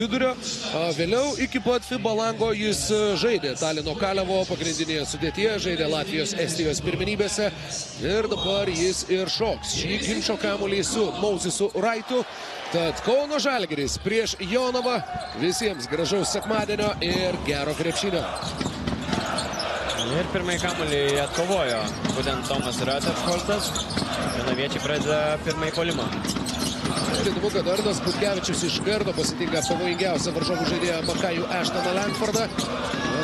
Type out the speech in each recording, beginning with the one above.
vidurio. Vėliau iki pat FIBA lango jis žaidė Talino Kalevo pagrindinėje sudėtyje, žaidė Latvijos, Estijos pirmenybėse ir dabar jis ir šoks šį ginčo kamuolį su Mauzisu Raitu. Tad Kauno Žalgiris prieš Jonavą. Visiems gražaus sekmadienio ir gero krepšinio. Ir pirmąjį kamuolį atkovojo būtent Tomas Rutherfordas. Jonaviečiai pradeda pirmąjį puolimą. Įdomu, kad Arnas Butkevičius iš karto pasitinka pavojingiausią varžovų žaidėją Makajų Eštoną Langfordą.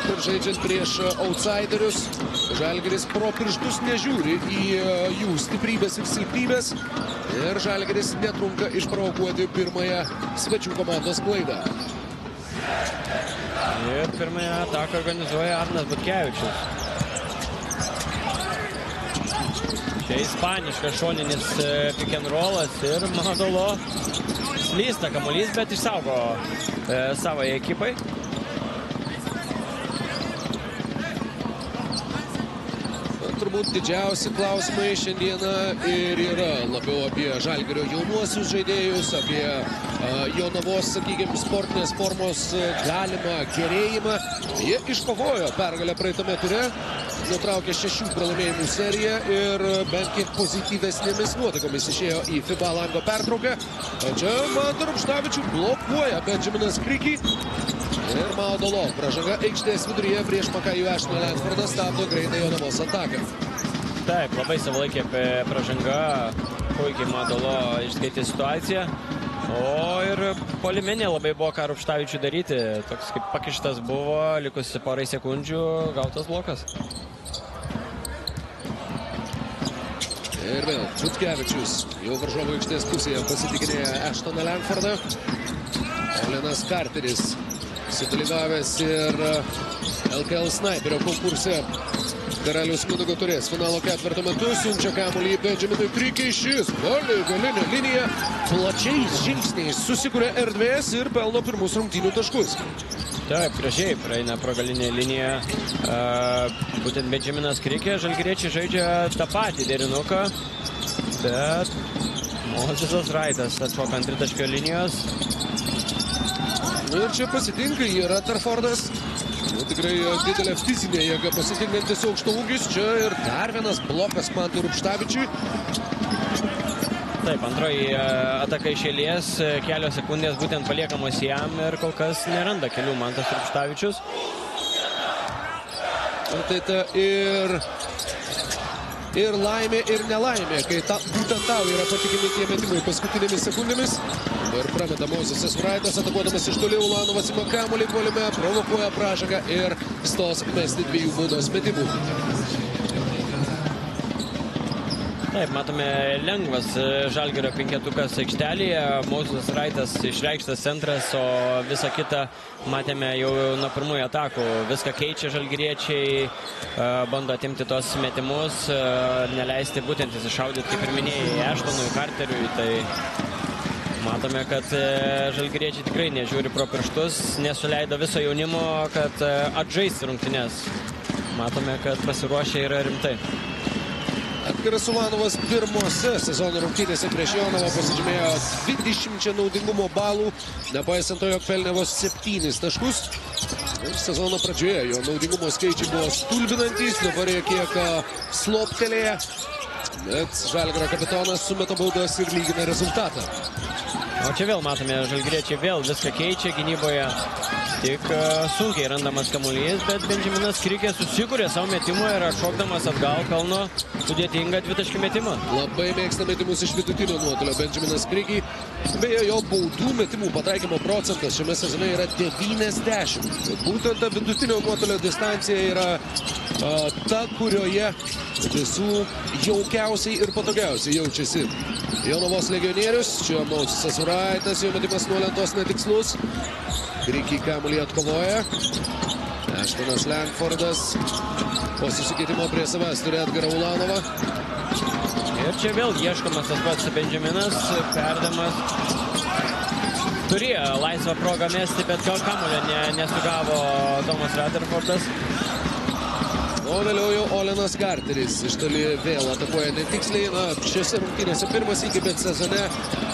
Ir žaidžiant prieš outsiderius, Žalgiris pro pirštus nežiūri į jų stiprybės ir silpnybės. Ir Žalgiris netrunka išprovokuoti pirmąją svečių komandos klaidą. Ir pirmąją ataką organizuoja Arnas Butkevičius. Čia ispaniškas šoninis pick and rollas ir Madolo slysta kamuolys, bet išsaugo savoje ekipai. Turbūt didžiausi klausimai šiandieną ir yra labiau apie Žalgirio jaunuosius žaidėjus, apie Jonavos, sakykime, sportinės formos galimą gerėjimą. Jie iškovojo pergalę praeitame ture, nutraukė 6 pralaimėjimų seriją ir bent kiek pozityvesnėmis nuotaikomis išėjo į FIBA lango pertrauką. Čia Mantą Rubštavičių blokuoja Benjaminas Kriki. Ir Madolo pražanga aikštės viduryje prieš Makajų Eštoną Langfordą stabdo greitą Jonavos ataką. Taip, labai savalaikė pražanga, puikiai Madolo išskaitė situaciją. O ir puolime nelabai buvo ką Rubštavičiui daryti. Toks kaip pakištas buvo, likusi porai sekundžių, gautas blokas. Ir vėl Butkevičius jau varžovų aikštės pusėje pasitikinėja Eštoną Langfordą. Olenas Karteris sudalyvavęs ir LKL Snaiperio konkurse Karalius Mindaugo taurės finalo ketvirto metu siunčia kamuolį Benjaminui Krikiai. Šis puolė galinę liniją, plačiais žingsniais susikuria erdvės ir pelno pirmus rungtynių taškus. Taip, gražiai praeina pro galinę liniją. Būtent Benjaminas Krikė, žalgiriečiai žaidžia tą patį derinuką, bet Mozisas Raitas atšoka ant tritaškio linijos. Ir čia pasitinka jį Rutherfordas. Tikrai didelė fizinė jėga pasitinkantis aukštaūgis. Čia ir dar vienas blokas Mantui Rubštavičiui. Taip, antroji ataka iš eilės, kelios sekundės būtent paliekamos jam ir kol kas neranda kelių Mantas Rubštavičius. Tai ta ir laimė, ir nelaimė, kai būtent tau yra patikimi tie metimai paskutinėmis sekundėmis. Ir prameta Mozisas Raitas, atakuodamas iš toli, Ulanovas ima kamuolį puolime, provokuoja pražangą ir stos mesti 2 baudos metimų. Taip, matome lengvas Žalgirio penketukas aikštelėje. Mozisas Raitas išreikštas centras, o visą kitą matėme jau nuo pirmųjų atakų. Viską keičia žalgiriečiai, bando atimti tos metimus, neleisti būtent įsišaudyti, kaip ir minėjai, Eštonui, Karteriui. Tai matome, kad žalgiriečiai tikrai nežiūri pro pirštus, nesuleido viso jaunimo, kad atžaisti rungtynes. Matome, kad pasiruošę yra rimtai. Edgaras Ulanovas pirmose sezono rungtynėse prieš Jonavą pasižymėjo 20 naudingumo balų, nepaisant to, jog pelnė vos 7 taškus. Ir sezono pradžioje jo naudingumo skaičiai buvo stulbinantys, dabar jie kiek sloptelėję. Bet Žalgirio kapitonas sumeta baudas ir lygina rezultatą. O čia vėl matome, žalgiriečiai vėl viską keičia gynyboje. Tik sunkiai randamas kamuolys, bet Benjaminas Krikė susikūrė savo metimą ir šokdamas atgal pelno sudėtingą dvitaškį metimą. Labai mėgsta metimus iš vidutinio nuotolio Benjaminas Krikė. Beje, jo baudų metimų pataikymo procentas šiame sezone yra 90. Būtent ta vidutinio nuotolio distancija yra ta, kurioje visų jaukiausiai ir patogiausiai jaučiasi Jonavos legionierius. Čia Mozisas Raitas, jo metimas nuo lentos netikslus. Krikį kamuolį atkovoja. Eštonas Langfordas po susikeitimo prie savęs turi Edgarą Ulanovą. Ir čia vėl ieškomas tas pats Benjaminas, perdamas. Turėjo laisvą progą mesti, bet kamuolio nesugavo Tomas Rutherfordas. O vėliau jau Olenas Carteris iš toli vėl atakuoja netiksliai. Na, šiose rungtynėse pirmas iki, bet sezone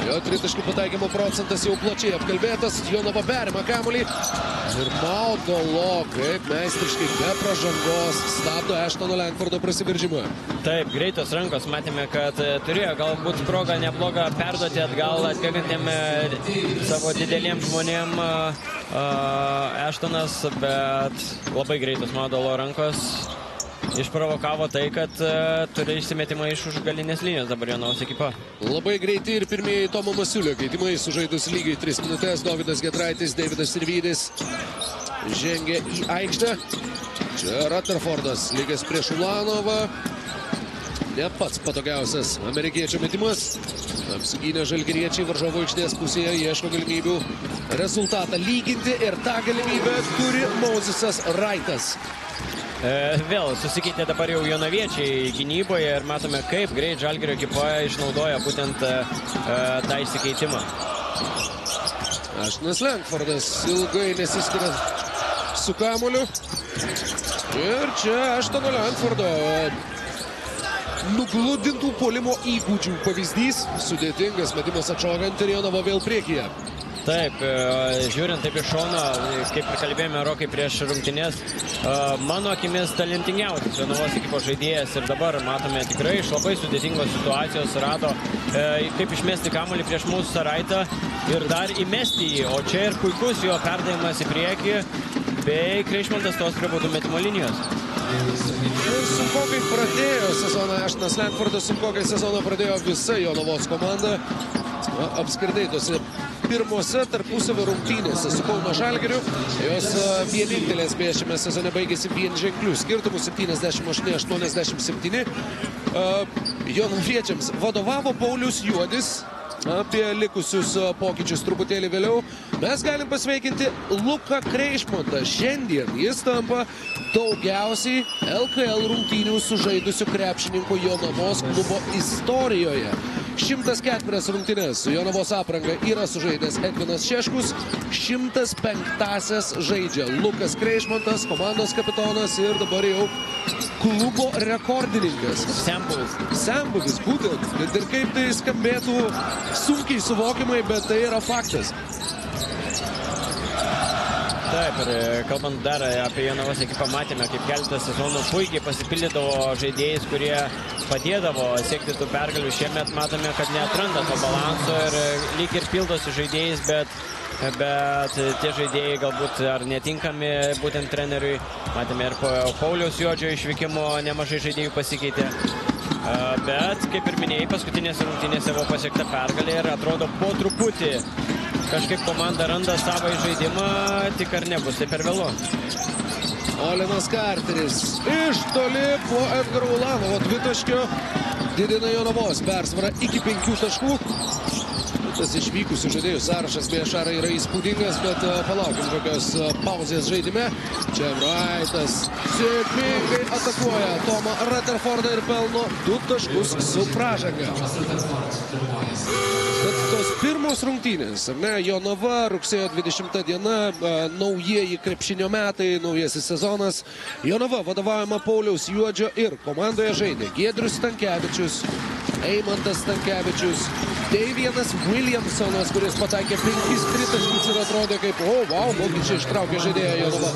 jo tritaškių pataikymo procentas jau plačiai apkalbėtas. Jonava perima kamuolį ir Maudolo kaip meistriškai be pražangos stabdo Ashtono Langfordo prasiveržimą. Taip, greitos rankos. Matėme, kad turėjo galbūt progą neblogą perduoti atgal atbėgantiem savo dideliem žmonėm Ashtonas, bet labai greitos Maudolo rankos išprovokavo tai, kad turi išsimetimą iš už galinės linijos dabar Jonavos ekipa. Labai greiti ir pirmieji Tomo Masiulio keitimai, sužaidus lygiai 3 minutės. Dovydas Giedraitis, Deividas Sirvydis žengia į aikštę. Čia Rutherfordas lygęs prieš Ulanovą. Ne pats patogiausias amerikiečio metimas. Apsigynę žalgiriečiai varžovų aikštės pusėje ieško galimybių rezultatą lyginti ir tą galimybę turi Mozesas Raitas. Vėl susikeitė dabar jau jonaviečiai gynyboje ir matome, kaip greit Žalgirio ekipa išnaudoja būtent tą išsikeitimą. Ashtonas Langfordas ilgai nesiskiria su kamuoliu. Ir čia Ashtono Langfordo nugludintų puolimo įgūdžių pavyzdys. Sudėtingas metimas atšokant ir Jonava vėl priekyje. Taip, žiūrint taip iš šono, kaip ir kalbėjome rokai prieš rungtynės, mano akimis talentingiausias Jonavos ekipos žaidėjas ir dabar matome tikrai iš labai sudėtingos situacijos rado, kaip išmesti kamuolį prieš mūsų Saraitą ir dar įmesti jį, o čia ir puikus jo perdavimas į priekį, bei Kreišmantas tos prie baudų metimo linijos. Sunkokai pradėjo sezoną Ashtonas Langfordas, sunkokai sezoną pradėjo visa Jonavos komanda. Apskritai tose pirmose tarpusavio rungtynėse su Kauno Žalgiriu. Jos vienintelės beje šiame sezone baigėsi vienženklių skirtumų 78-87. Jonaviečiams vadovavo Paulius Juodis. Apie likusius pokyčius truputėlį vėliau. Mes galim pasveikinti Luką Kreišmantą. Šiandien jis tampa daugiausiai LKL rungtynių sužaidusių krepšininkų Jonavos klubo istorijoje. 104 rungtynės su Jonavos apranga yra sužaidęs Edvinas Šeškus. 105-asias žaidžia Lukas Kreišmantas, komandos kapitonas ir dabar jau klubo rekordininkas. Senbuvis, būtent. Bet ir kaip tai skambėtų sunkiai suvokiamai, bet tai yra faktas. Taip, ir kalbant dar apie Jonavos ekipą, matėme, kaip keletą sezonų puikiai pasipildydavo žaidėjais, kurie padėdavo siekti tų pergalių. Šiemet matome, kad neatranda to balanso ir lyg ir pildosi žaidėjais, bet tie žaidėjai galbūt ar netinkami būtent treneriui. Matėme ir po Pauliaus Juodžio išvykimo nemažai žaidėjų pasikeitė. Bet, kaip ir minėjai, paskutinėse rungtynėse buvo pasiekta pergalė ir atrodo po truputį kažkaip komanda randa savo žaidimą, tik ar nebus tai per vėlu. Olenas Carteris iš toli po Edgaro Ulanovo dvitaškio didina Jonavos persvarą iki 5 taškų. Tas išvykusių žaidėjų sąrašas beje Šarai yra įspūdingas, bet palaukim kokios pauzės žaidime. Čia Raitas sėkmingai atakuoja Tomą Rutherfordą ir pelno 2 taškus su pražanga. Bet tos pirmos rungtynės, ar ne? Jonava, rugsėjo 20 diena, naujieji krepšinio metai, naujasis sezonas. Jonava vadovaujama Pauliaus Juodžio ir komandoje žaidė Giedrius Stankevičius, Eimantas Stankevičius, Davianas Williamsonas, kuris pataikė 5 tritaškius ir atrodė kaip, vokiečiai ištraukė žaidėją Jonava.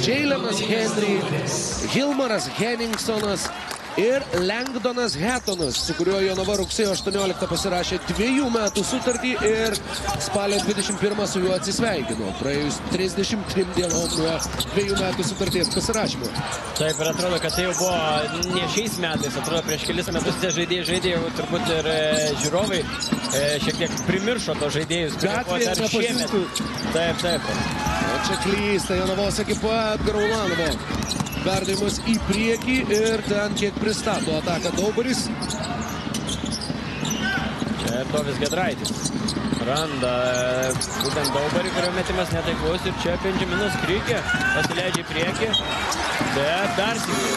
Jailenas Henry, Hilmaras Henningsonas ir Langdonas Hetonas, su kuriuo Jonava rugsėjo 18 pasirašė 2 metų sutartį ir spalio 21 su juo atsisveikino, praėjus 33 dienom nuo 2 metų sutarties pasirašymo. Taip, ir atrodo, kad tai jau buvo ne šiais metais, atrodo, prieš kelis metus tie žaidėjai žaidė, jau turbūt ir žiūrovai šiek tiek primiršo to žaidėjus, kurie buvo dar šiemet. Taip. O čia klysta Jonavos ekipa Edgaro Ulanovo. Perdavimas į priekį ir ten kiek pristato ataką Daubaris. Čia ir Dovis Giedraitis. Randa būtent Daubarį, kurio metimas netaiklus ir čia Benjaminas Krikė pasileidžia į priekį, bet dar sykį.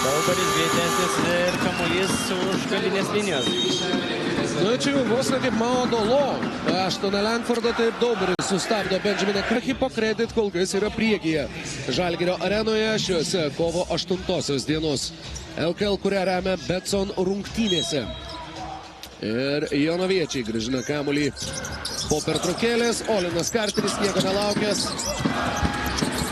Daubaris greitesnis ir kamuolys už galinės linijos. Na, čia jau vos ne kaip Mao Dolo. Ashtoną Langfordą taip Daubaris sustabdo Benjaminą Krikį, po kredit kol kas yra priekyje. Žalgirio arenoje šiuose kovo 8 dienos LKL, kurią remia Betson rungtynėse. Ir Jonaviečiai grąžina kamuolį po pertraukėlės. Olinas Karteris nieko nelaukęs.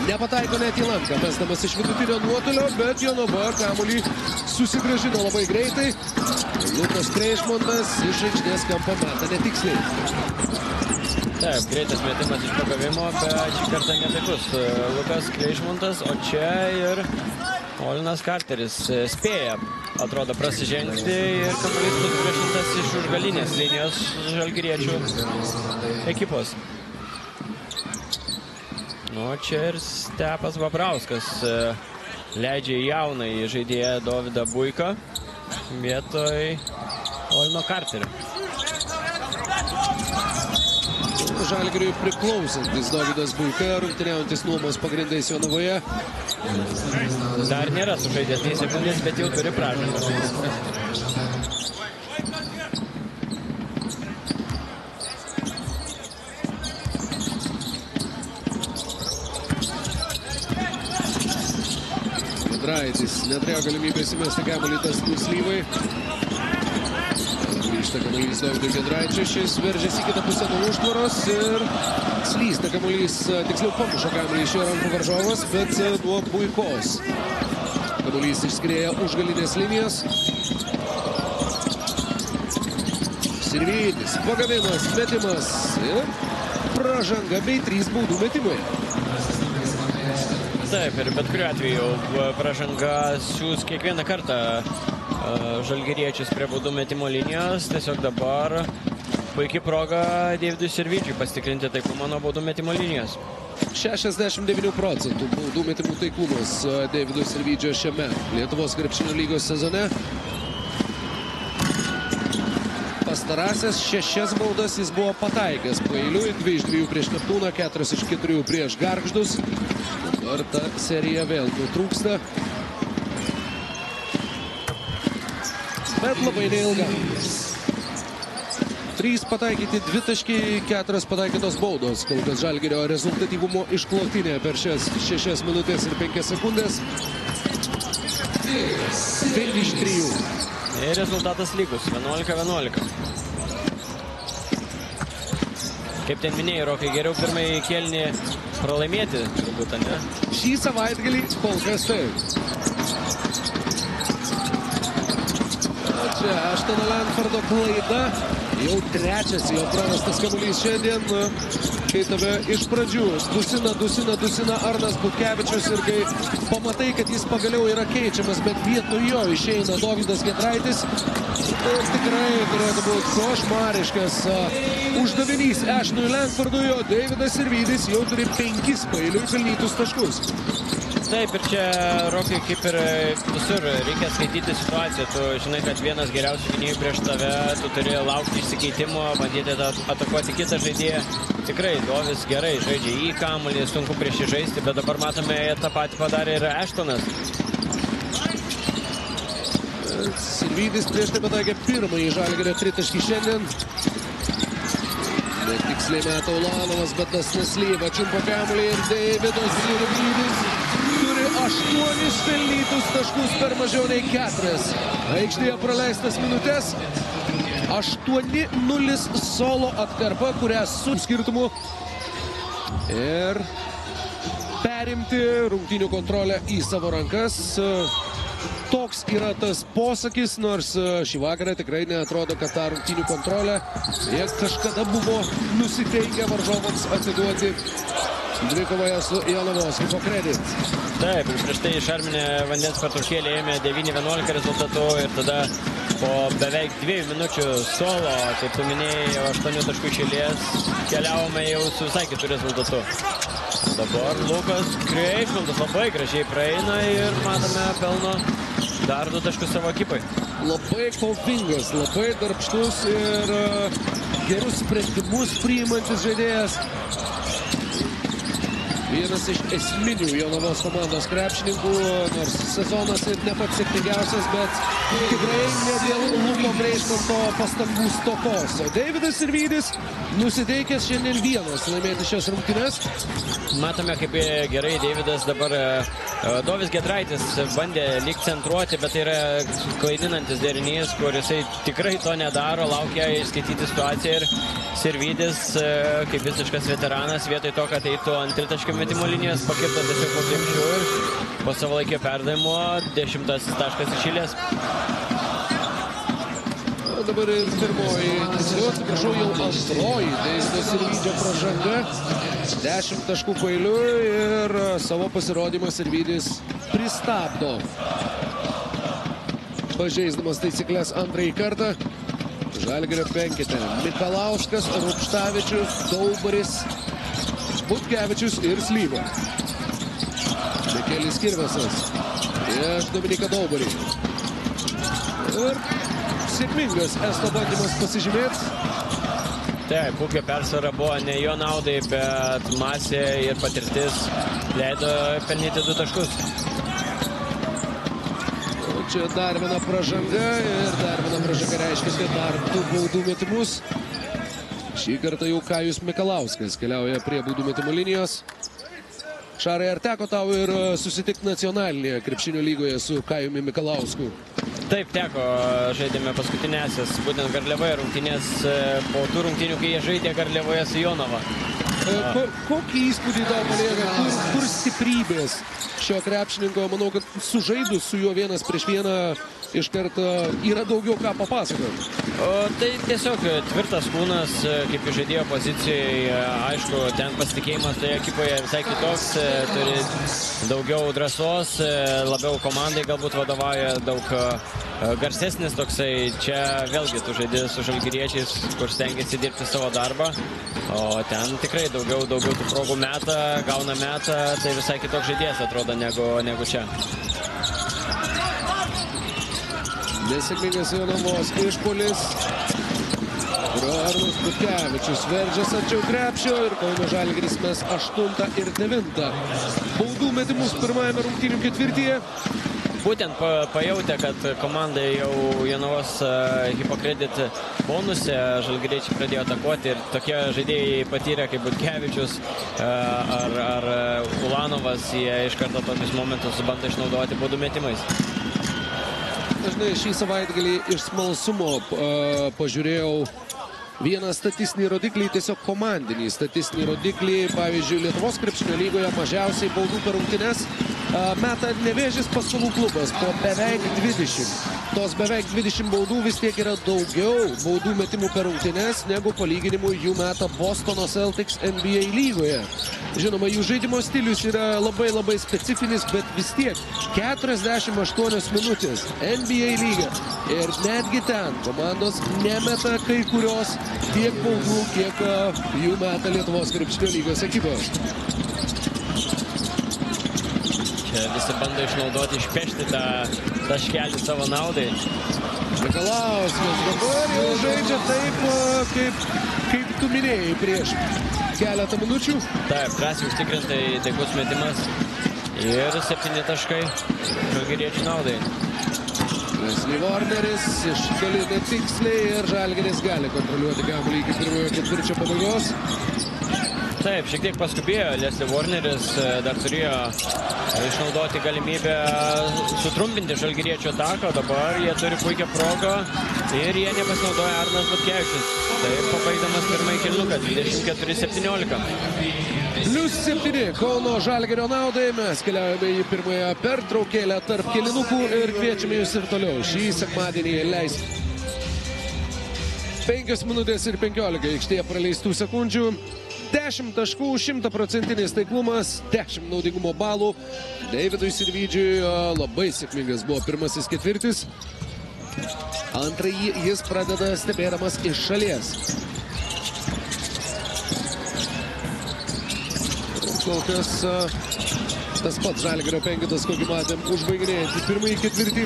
Nepataiko net į lanką, mesdamas iš vidutinio nuotolio, bet Jonava kamuolį susigrąžino labai greitai. Lukas Kreišmontas iš aikštės kampo meta netiksliai. Taip, greitas metimas iš pagavimo, bet šį kartą netaikus Lukas Kreišmontas, o čia ir Olinas Karteris spėja, atrodo, prasižengti ir kamuolys bus grąžintas iš užgalinės linijos žalgiriečių ekipos. Nu, čia ir Stepas Babrauskas leidžia jaunąjį žaidėją Dovydą Buiką vietoj Olino Karterio. Žalgiriui priklausantis Dovydas Buika, rungtyniaujantis nuomos pagrindais Jonavoje. Dar nėra sužaidęs nei sekundės, bet jau turi pražangą. Giedraitis neturėjo galimybės įmesti kamuolį tas Slyvai. Grįžta kamuolys Dovydui Giedraičiui, šis veržiasi į kitą pusę nuo užtvaros ir slysta kamuolys, tiksliau pamuša kamuolį iš jo rankų varžovas, bet nuo Buikos. Kamuolys išskrieja už galinės linijos. Sirvydis, pagavimas, metimas ir pražanga bei 3 baudų metimai. Taip, ir bet kuriuo atveju pražanga siūs kiekvieną kartą žalgiriečius prie baudų metimo linijos. Tiesiog dabar puikiai proga Deividui Sirvydžiui pasitikrinti taiklumą nuo baudų metimo linijos. 69% baudų metimų taiklumas Deividui Sirvydžio šiame Lietuvos krepšinio lygos sezone. Pastarąsias 6 baudas jis buvo pataikęs paeiliui, 2 iš 2 prieš Neptūną, 4 iš 4 prieš Gargždus. Dabar ta serija vėl nutrūksta. Bet labai neilga. 3 pataikyti 2 taškai, 4 pataikytos baudos. Kol kas Žalgirio rezultatyvumo išklotinė per šias 6 minutės ir 5 sekundės. 5 iš 3. Ir rezultatas lygus, 11-11. Kaip ten minėjai, Rokai, geriau pirmąjį kėlinį pralaimėti, turbūt, ne? Šį savaitgalį kol kas taip. Čia Ashtono Langfordo klaida. Jau trečias jo prarastas kamuolys šiandien, kai tave iš pradžių dusina Arnas Butkevičius ir kai pamatai, kad jis pagaliau yra keičiamas, bet vietoj jo išeina Dovydas Giedraitis. Ir tikrai turėtų būti košmariškas uždavinys Ashtonui Langfordui, o Deividas Sirvydis jau turi 5 paeiliui pelnytus taškus. Taip, ir čia, Rokai, kaip ir visur, reikia skaityti situaciją. Tu žinai, kad vienas geriausių gynėjų prieš tave, tu turi laukti išsikeitimo, bandyti atakuoti kitą žaidėją. Tikrai, Dovis gerai žaidžia į kamuolį, sunku prieš jį žaisti, bet dabar matome, tą patį padarė ir Ashtonas. Sirvydis prieš tai pataikė pirmąjį Žalgirio tritaškį šiandien. Netiksliai meta Ulanovas, bet tas Neslyva čiumpo kamuolį ir Deividas Sirvydis turi 8 pelnytus taškus per mažiau nei 4. Aikštėje praleistas minutės. 8-0 solo atkarpa, kurią su skirtumu. Ir perimti rungtynių kontrolę į savo rankas. Toks yra tas posakis, nors šį vakarą tikrai neatrodo, kad tą rungtynių kontrolę jie kažkada buvo nusiteikę varžovams atiduoti dvikovoje su Jonavos Hipokredit. Taip, prieš tai šarminė vandens pertraukėlė ėmė 9-11 rezultatu ir tada po beveik 2 minučių solo, kaip tu minėjai, 8 taškų iš eilės keliavome jau su visai kitų rezultatu. Dabar Lukas Kreišmontas labai gražiai praeina ir matome pelno dar 2 taškus savo ekipai. Labai kovingas, labai darbštus ir gerus sprendimus priimantis žaidėjas. Vienas iš esminių Jonavos komandos krepšininkų, nors sezonas ir ne pats sėkmingiausias, bet tikrai ne dėl Luko Greišmanto pastangų stokos. O Deividas Sirvydis nusiteikęs šiandien vienas laimėti šias rungtynes. Matome, kaip gerai Deividas dabar Dovis Giedraitis bandė lyg centruoti, bet tai yra klaidinantis derinys, kur jisai tikrai to nedaro, laukia išskaityti situaciją ir Sirvydis, kaip visiškas veteranas, vietoj to, kad eitų ant tritaškio metimo linijos, pakirto tiesiog po krepšiu ir po savalaikio perdavimo 10 taškas iš eilės. Dabar ir pirmoji, atsiprašau, jau antroji Deivido Sirvydžio pražanga. 10 taškų pailiui ir savo pasirodymą Sirvydis pristabdo. Pažeisdamas taisyklės antrąjį kartą. Žalgirio penkete Mikalauskas, Rupštavičius, Daubaris, Butkevičius ir Slyva. Mikelis Kirvesas prieš Dominiką Daubarį. Ir sėkmingas Esto bandymas pasižymėti. Taip, Pukio persvara buvo ne jo naudai, bet masė ir patirtis leido pelnyti 2 taškus. Čia dar viena pražanga ir dar viena pražanga reiškia, kad dar 2 baudų metimus. Šį kartą jau Kajus Mikalauskas keliauja prie baudų metimų linijos. Šarai, ar teko tau ir susitikti nacionalinėje krepšinio lygoje su Kajumi Mikalausku? Taip, teko, žaidėme paskutinėsias, būtent Garliavoje rungtynės po tų rungtynių, kai jie žaidė Garliavoje su Jonava. Kokį įspūdį tau palieka, kur stiprybės šio krepšininko? Manau, kad sužaidus su juo 1-1 iš karto yra daugiau ką papasakoti. Tai tiesiog tvirtas kūnas, kaip žaidėjo pozicijoje, aišku, ten pasitikėjimas toje ekipoje visai kitoks, turi daugiau drąsos, labiau komandai galbūt vadovauja, daug garsesnis toksai. Čia vėlgi tu žaidži su žalgiriečiais, kur stengiasi dirbti savo darbą, o ten tikrai daugiau tų progų meta, gauna metą, tai visai kitoks žaidėjas atrodo negu čia. Nesėkmingas Jonavos išpuolis. Kurio Arnas Butkevičius veržės arčiau krepšio ir Kauno Žalgiris mes 8 ir 9 baudų metimus pirmajame rungtynių ketvirtyje. Būtent pajautė, kad komandai jau Jonavos Hipokredit bonuse žalgiriečiai pradėjo atakuoti ir tokie žaidėjai patyrė kaip Butkevičius ar Ulanovas, jie iš karto tokius momentus bando išnaudoti baudų metimais. Dažnai šį savaitgalį iš smalsumo pažiūrėjau vieną statistinį rodiklį, tiesiog komandinį statistinį rodiklį. Pavyzdžiui, Lietuvos krepšinio lygoje mažiausiai baudų per rungtynes meta Nevėžis Paskolų klubas po beveik 20. Tos beveik 20 baudų vis tiek yra daugiau baudų metimų per rungtynes, negu palyginimui jų meta Bostono Celtics NBA lygoje. Žinoma, jų žaidimo stilius yra labai specifinis, bet vis tiek 48 minutės NBA lyga. Ir netgi ten komandos nemeta kai kurios tiek baudų, kiek jų meta Lietuvos krepšinio lygos ekipos. Čia visi bando išnaudoti, išpešti tą taškelį savo naudai. Mikalauskas dabar jau žaidžia taip, kaip tu minėjai prieš keletą minučių. Taip, drąsiai užtikrintai taikus metimas ir 7 taškai žalgiriečių naudai. Wesley Warneris išdalina tiksliai ir Žalgiris gali kontroliuoti kamuolį iki pirmojo ketvirčio pabaigos. Taip, šiek tiek paskubėjo Wesley Warneris, dar turėjo išnaudoti galimybę sutrumpinti žalgiriečio ataką, dabar jie turi puikią progą ir jie nepasinaudoja Arnas Butkevičius. Taip, pabaigdamas pirmąjį kėlinuką, 24-17. +7 Kauno Žalgirio naudai, mes keliaujame į pirmąją pertraukėlę tarp kėlinukų ir kviečiame jūs ir toliau šį sekmadienį leisti. 5 minutės ir 15 aikštėje praleistų sekundžių. 10 taškų, 100% taiklumas, 10 naudingumo balų. Deividui Sirvydžiui labai sėkmingas buvo pirmasis ketvirtis. Antrąjį jis pradeda stebėdamas iš šalies. Kol kas tas pats Žalgirio penketas, kokį matėm, užbaiginėjantį pirmąjį ketvirtį.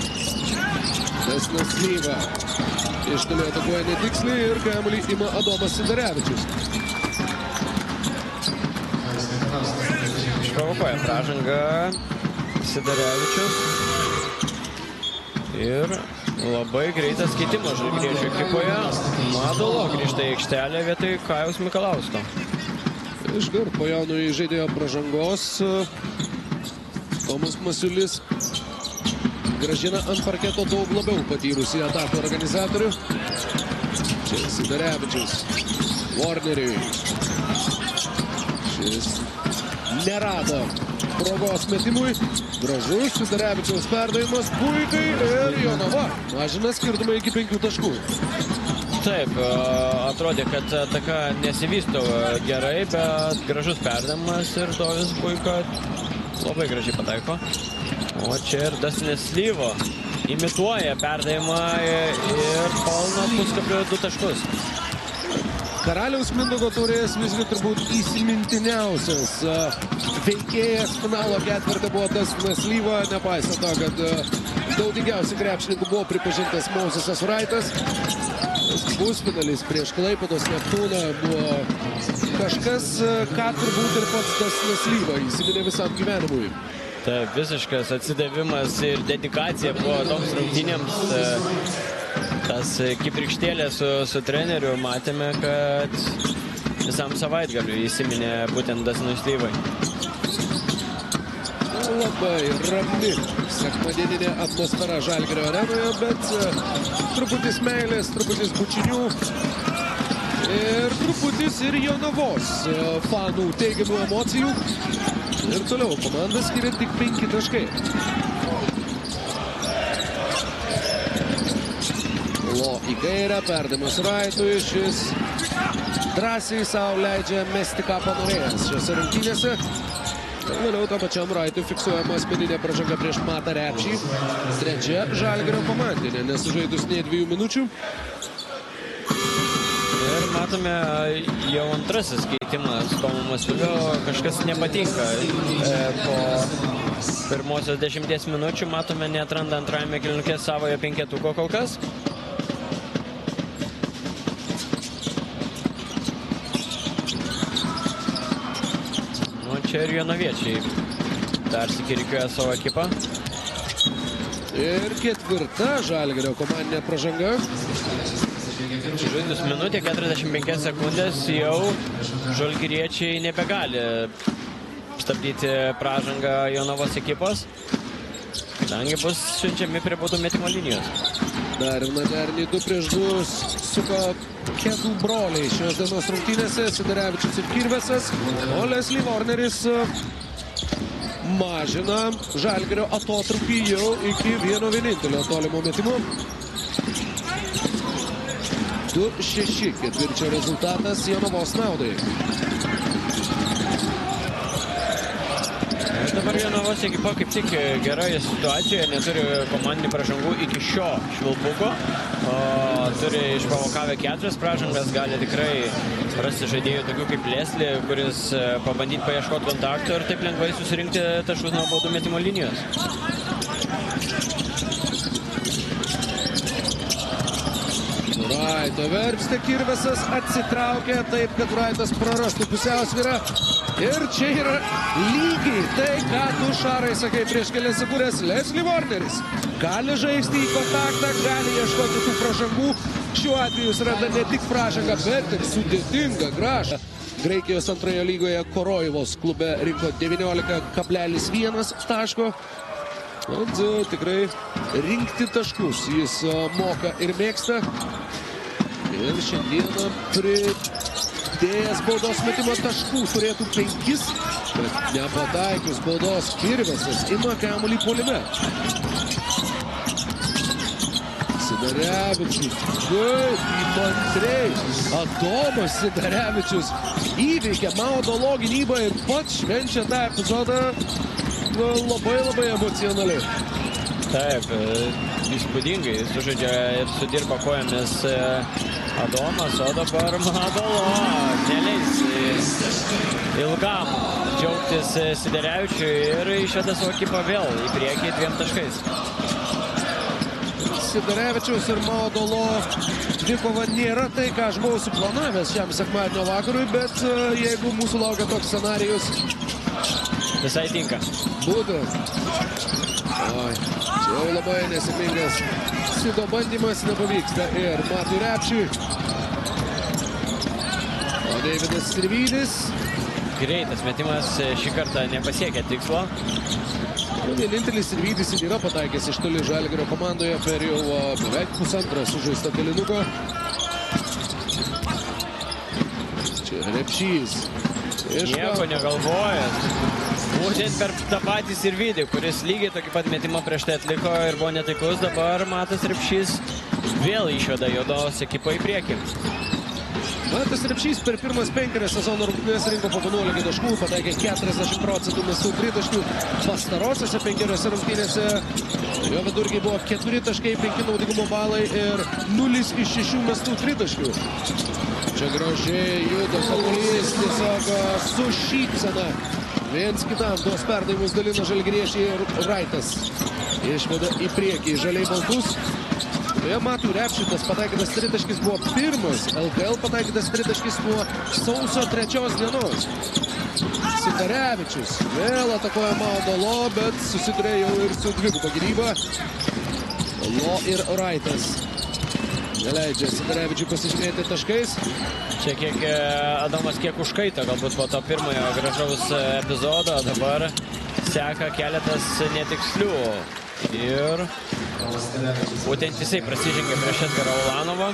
Desnas Slyva. Iš toli atakuoja netiksliai ir kamuolį ima Adomas Sidarevičius. Išprovokuoja pražangą Sidarevičius. Ir labai greitas keitimas Žalgiriečių ekipoje. Madolo grįžta į aikštelę vietoj Kajaus Mikalausko. Iškart po jauno žaidėjo pražangos Tomas Masiulis grąžina ant parketo daug labiau patyrusį atakų organizatorių. Čia Sidarevičius. Warneriui. Šis nerado progos metimui. Gražus Sidarevičiaus perdavimas puikai ir Jonava mažina skirtumą iki 5 taškų. Taip, atrodė, kad ataka nesivysto gerai, bet gražus perdavimas ir Dovis Buika labai gražiai pataiko. O čia ir Dastinas Slyvo imituoja perdavimą ir pelno puskablio 2 taškus. Karaliaus Mindaugo taurės visgi turbūt įsimintiniausias veikėjas finalo ketvirtį buvo Dastinas Slyva, nepaisant to, kad daugiausiai krepšininkų buvo pripažintas Mozesas Wrightas. Pusfinalis prieš Klaipėdos Neptūną buvo kažkas, ką turbūt ir pats Dastinas Slyva įsiminė visam gyvenimui. Taip, visiškas atsidavimas ir dedikacija buvo toms rungtynėms. Tas kibirkštėlė su treneriu matėme, kad visam savaitgaliu įsiminė būtent Dastinui Slyvai. Labai rami sekmadieninė atmosfera Žalgirio arenoje, bet truputis meilės, truputis bučinių ir truputis ir Jonavos fanų teigiamų emocijų. Ir toliau komanda skiria tik 5 taškai. Lo į kairę, perdavimas Wrightui, šis drąsiai savo leidžia mesti ką panorėjęs šiose rungtynėse. Vėliau tam pačiam Wrightui fiksuojama asmeninė pražanga prieš Matą Repšį. Trečia Žalgirio komandinė, nesužaidus nei 2 minučių. Ir matome jau antrasis keitimas Tomo Masiulio, kažkas nepatinka. Po pirmosios 10 minučių matome neatranda antrajame kėlinuke savojo penketuko kol kas. Čia ir jonaviečiai dar sikirikioja savo ekipą. Ir ketvirta Žalgirio komandinė pražanga. Žaidus minutė, 45 sekundės, jau žalgiriečiai nebegali stabdyti pražangą Jonavos ekipos, kadangi bus siunčiami prie baudų metimo linijos. Dar viena derinį 2-2 suko Kedų broliai šios dienos rungtynėse, Sidarevičius ir Kirvesas, o Leslie Warneris mažina Žalgirio atotrūkį jau iki vieno vienintelio tolimo metimo. 2-6 ketvirčio rezultatas Jonavos naudai. Dabar Jonavos ekipa kaip tik geroje situacijoje, neturi komandinių pražangų iki šio švilpuko. Turi išprovokavę 4 pražangas, gali tikrai rasti žaidėjų tokių kaip Leslie, kuris pabandyti paieškoti kontakto ir taip lengvai susirinkti taškus nuo baudų metimo linijos. Wrighto verpstė, Kirvesas atsitraukia taip, kad Wrightas prarastų pusiausvyrą. Ir čia yra lygiai tai, ką tu, Šarai, sakai prieš kelias sekundės. Leslie Warneris gali žaisti į kontaktą, gali ieškoti tų pražangų. Šiuo atveju jis randa ne tik pražangą, bet ir sudėtingą gražą. Graikijos antroje lygoje Korojivos klube rinko 19,1 taško. Tikrai rinkti taškus jis moka ir mėgsta. Ir šiandieną pridėjęs baudos metimo taškų turėtų 5, bet nepataikius baudos Kirvesas ima kamuolį puolime. Sidarevičius, kaip įmantriai Adomas Sidarevičius įveikia Maudolo gynybą ir pats švenčia tą epizodą labai emocionaliai. Taip, įspūdingai sužaidžia ir sudirba kojomis Adomas, o dabar Madolo neleis ilgam džiaugtis Sidarevičiui ir išveda savo ekipą vėl į priekį 2 taškais. Sidarevičiaus ir Maudolo dvikova nėra tai, ką aš buvau suplanavęs šiam sekmadienio vakarui, bet jeigu mūsų laukia toks scenarijus, visai tinka. Būtent. Oi, čia jau labai nesėkmingas Sido bandymas, nepavyksta ir Matui Repšiui. O Deividas Sirvydis. Greitas metimas šį kartą nepasiekė tikslo. Vienintelis Sirvydis ir yra pataikęs iš toli Žalgirio komandoje per jau beveik pusantrą sužaistą kėlinuką. Čia Repšys. Nieko negalvojęs. Būtent per tą patį Sirvydį, kuris lygiai tokį pat metimą prieš tai atliko ir buvo netaikus, dabar Matas Repšys vėl išveda Juodos ekipą į priekį. Matas Repšys per pirmas 5 sezono rungtynes rinko po 11 taškų, pataikė 40% mestų tritaškių. Pastarosiose 5 rungtynėse jo vidurkiai buvo 4 taškai, 5 naudingumo balai ir 0 iš 6 mestų tritaškių. Čia gražiai juda kamuolys, tiesiog su šypsena. Viens kitam tuos perdavimus dalina žalgiriečiai ir Raitas išveda į priekį žaliai baltus. Beje, Matui Repšiui tas pataikytas tritaškis buvo pirmas LKL pataikytas tritaškis nuo sausio 3 dienos. Sidarevičius vėl atakuoja Maudolo, bet susiduria jau ir su dviguba gynyba. Lo ir Raitas neleidžia Sidarevičiui pasižymėti taškais. Čia kiek Adomas kiek užkaito, galbūt po to pirmojo gražaus epizodo, dabar seka keletas netikslių. Ir būtent jisai prasižengė prieš Edgarą Ulanovą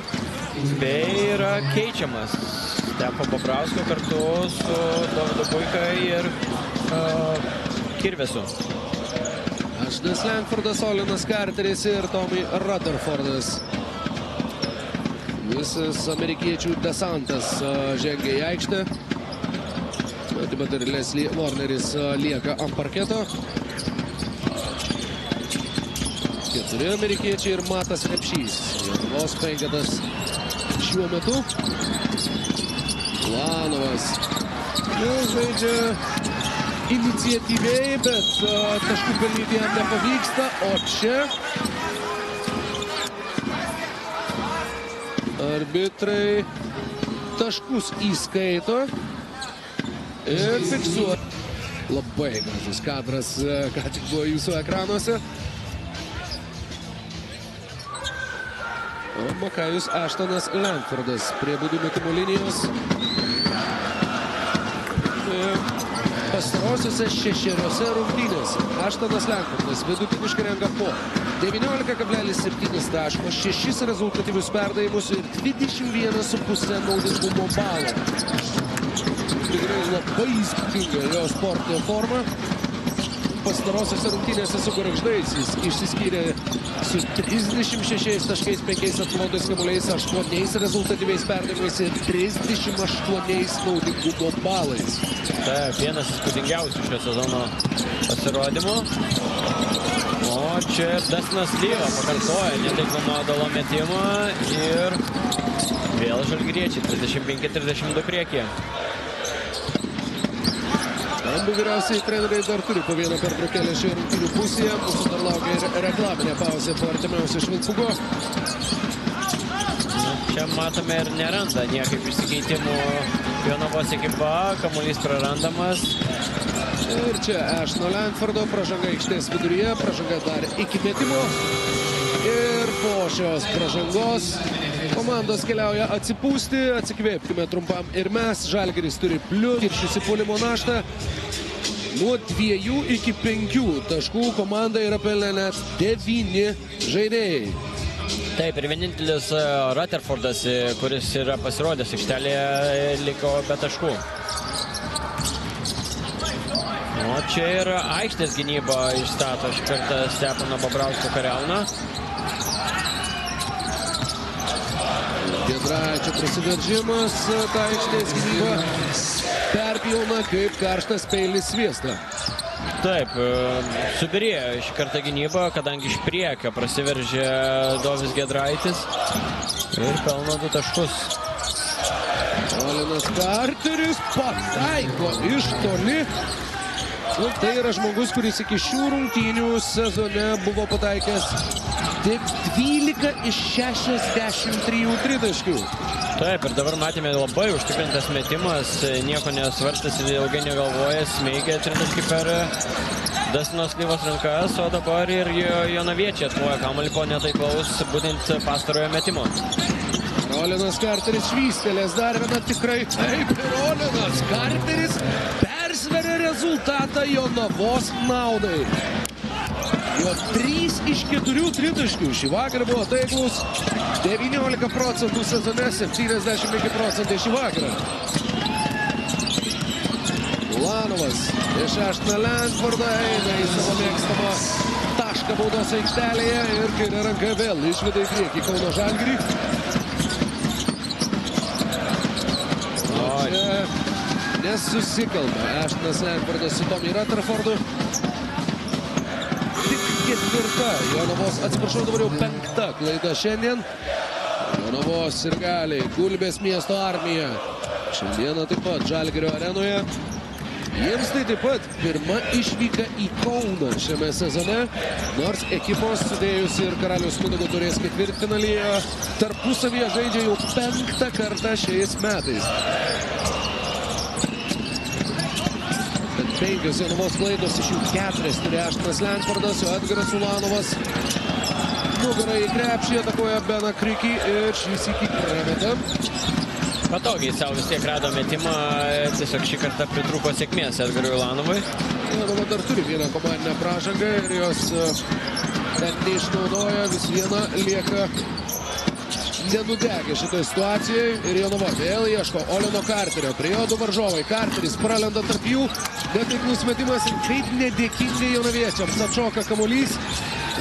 bei yra keičiamas Stepo Bobrausko kartu su Dovydu Buika ir Kirvesu. Ašnas Langfordas, Olinas Carteris ir Tommy Rutherfordas. Visas amerikiečių desantas žengia į aikštę. Taip pat ir Leslie Warneris lieka ant parketo. 4 amerikiečiai ir Matas Repšys. Lietuvos penketas šiuo metu. Ulanovas žaidžia iniciatyviai, bet taškų pelnyti jam nepavyksta. O čia arbitrai taškus įskaito ir fiksuoja. Labai gražus kadras, ką tik buvo jūsų ekranuose. Makajus Aštonas Langfordas prie baudų metimo linijos. Pastarosiuose 6 rungtynėse Aštonas Langfordas vidutiniškai renka po 19,7 taško, 6 rezultatyvius perdavimus ir 21,5 naudingumo balą. Tikrai labai įspūdinga jo sportinė forma. Pastarosiuose rungtynėse su Gargždais jis išsiskyrė su 36 taškais, 5 atkovotais kamuoliais, 8 rezultatyviais perdavimais ir 38 naudingumo balais. Taip, vienas įspūdingiausių šio sezono pasirodymų. O čia Dastinas Lyva pakartoja netaikų Maudolo metimą ir vėl žalgiriečiai 35-32 priekyje. Abu vyriausiai treneriai dar turi po vieną pertraukėlę šioje rungtynių pusėje. Mūsų dar laukia ir reklaminė pauzė po artimiausio Švilpuko. Čia matome ir neranda niekaip išsikeitimų Jonavos ekipa, kamuolys prarandamas. Ir čia Aštono Langfordo pražanga aikštės viduryje, pražanga dar iki metimo. Ir po šios pražangos komandos keliauja atsipūsti, atsikvėpkime trumpam ir mes. Žalgiris turi plius ir šis puolimo naštą. Nuo 2 iki 5 taškų komanda yra pelnę net 9 žaidėjai. Taip, ir vienintelis Rutherfordas, kuris yra pasirodęs aikštelėje, liko be taškų. O čia ir aikštės gynyba išstato šį kartą Stepono Bobrausko kariauną. Giedraičio prasiveržimas, ta aikštės gynyba perpjauna kaip karštas peilis sviestą. Taip, subirėjo šį kartą gynyba, kadangi iš priekio prasiveržė Dovis Giedraitis ir pelno 2 taškus. Olinas Carteris pataiko iš toli. Tai yra žmogus, kuris iki šių rungtynių sezone buvo pataikęs tik 12 iš 63 tritaškių. Taip, ir dabar matėme labai užtikrintas metimas, nieko nesvarstęs, ilgai negalvojęs, smeigia tritaškį per Dastino Slyvos rankas, o dabar ir Jonaviečiai atkovoja kamuolį po netaiklaus būtent pastarojo metimo. Olinas Carteris švystelės dar viena tikrai taip, ir Olinas Carteris persveria rezultatą Jonavos naudai. Jo 3 iš 4 tritaškių šį vakarą buvo taiklus, 19% sezone, 75% šį vakarą. Ulanovas iš Ashtono Langfordo eina į savo mėgstamą tašką baudos aikštelėje ir kairė ranka vėl išveda į priekį Kauno Žalgirį. Nesusikalba Ashtonas Langfordas su Tommy Rutherfordu. Tik 4. Jonavos, atsiprašau, dabar jau 5. klaida šiandien. Jonavos sirgaliai, Gulbės miesto armija. Šiandieną taip pat Žalgirio arenoje. Jiems tai taip pat pirma išvyka į Kauną šiame sezone, nors ekipos sudėjus ir Karaliaus Mindaugo taurės ketvirtfinalyje tarpusavyje žaidžia jau 5. kartą šiais metais. 5 Jonavos klaidos, iš jų 4 turi Ashtonas Langfordas, o Edgaras Ulanovas nugarą į krepšį, atakuoja Beną Krikį ir šis iki prameta. Patogiai savo vis tiek rado metimą, tiesiog šį kartą pritrūko sėkmės Edgarui Ulanovui. Jonava dar turi vieną komandinę pražangą ir jos ten neišnaudoja, vis viena lieka nenudegę šitoje situacijoje ir Jonava vėl ieško Olino Carterio, prie jo 2 varžovai, Carteris pralenda tarp jų, netaiklus metimas ir kaip nedėkingai jonaviečiams atšoka kamuolys,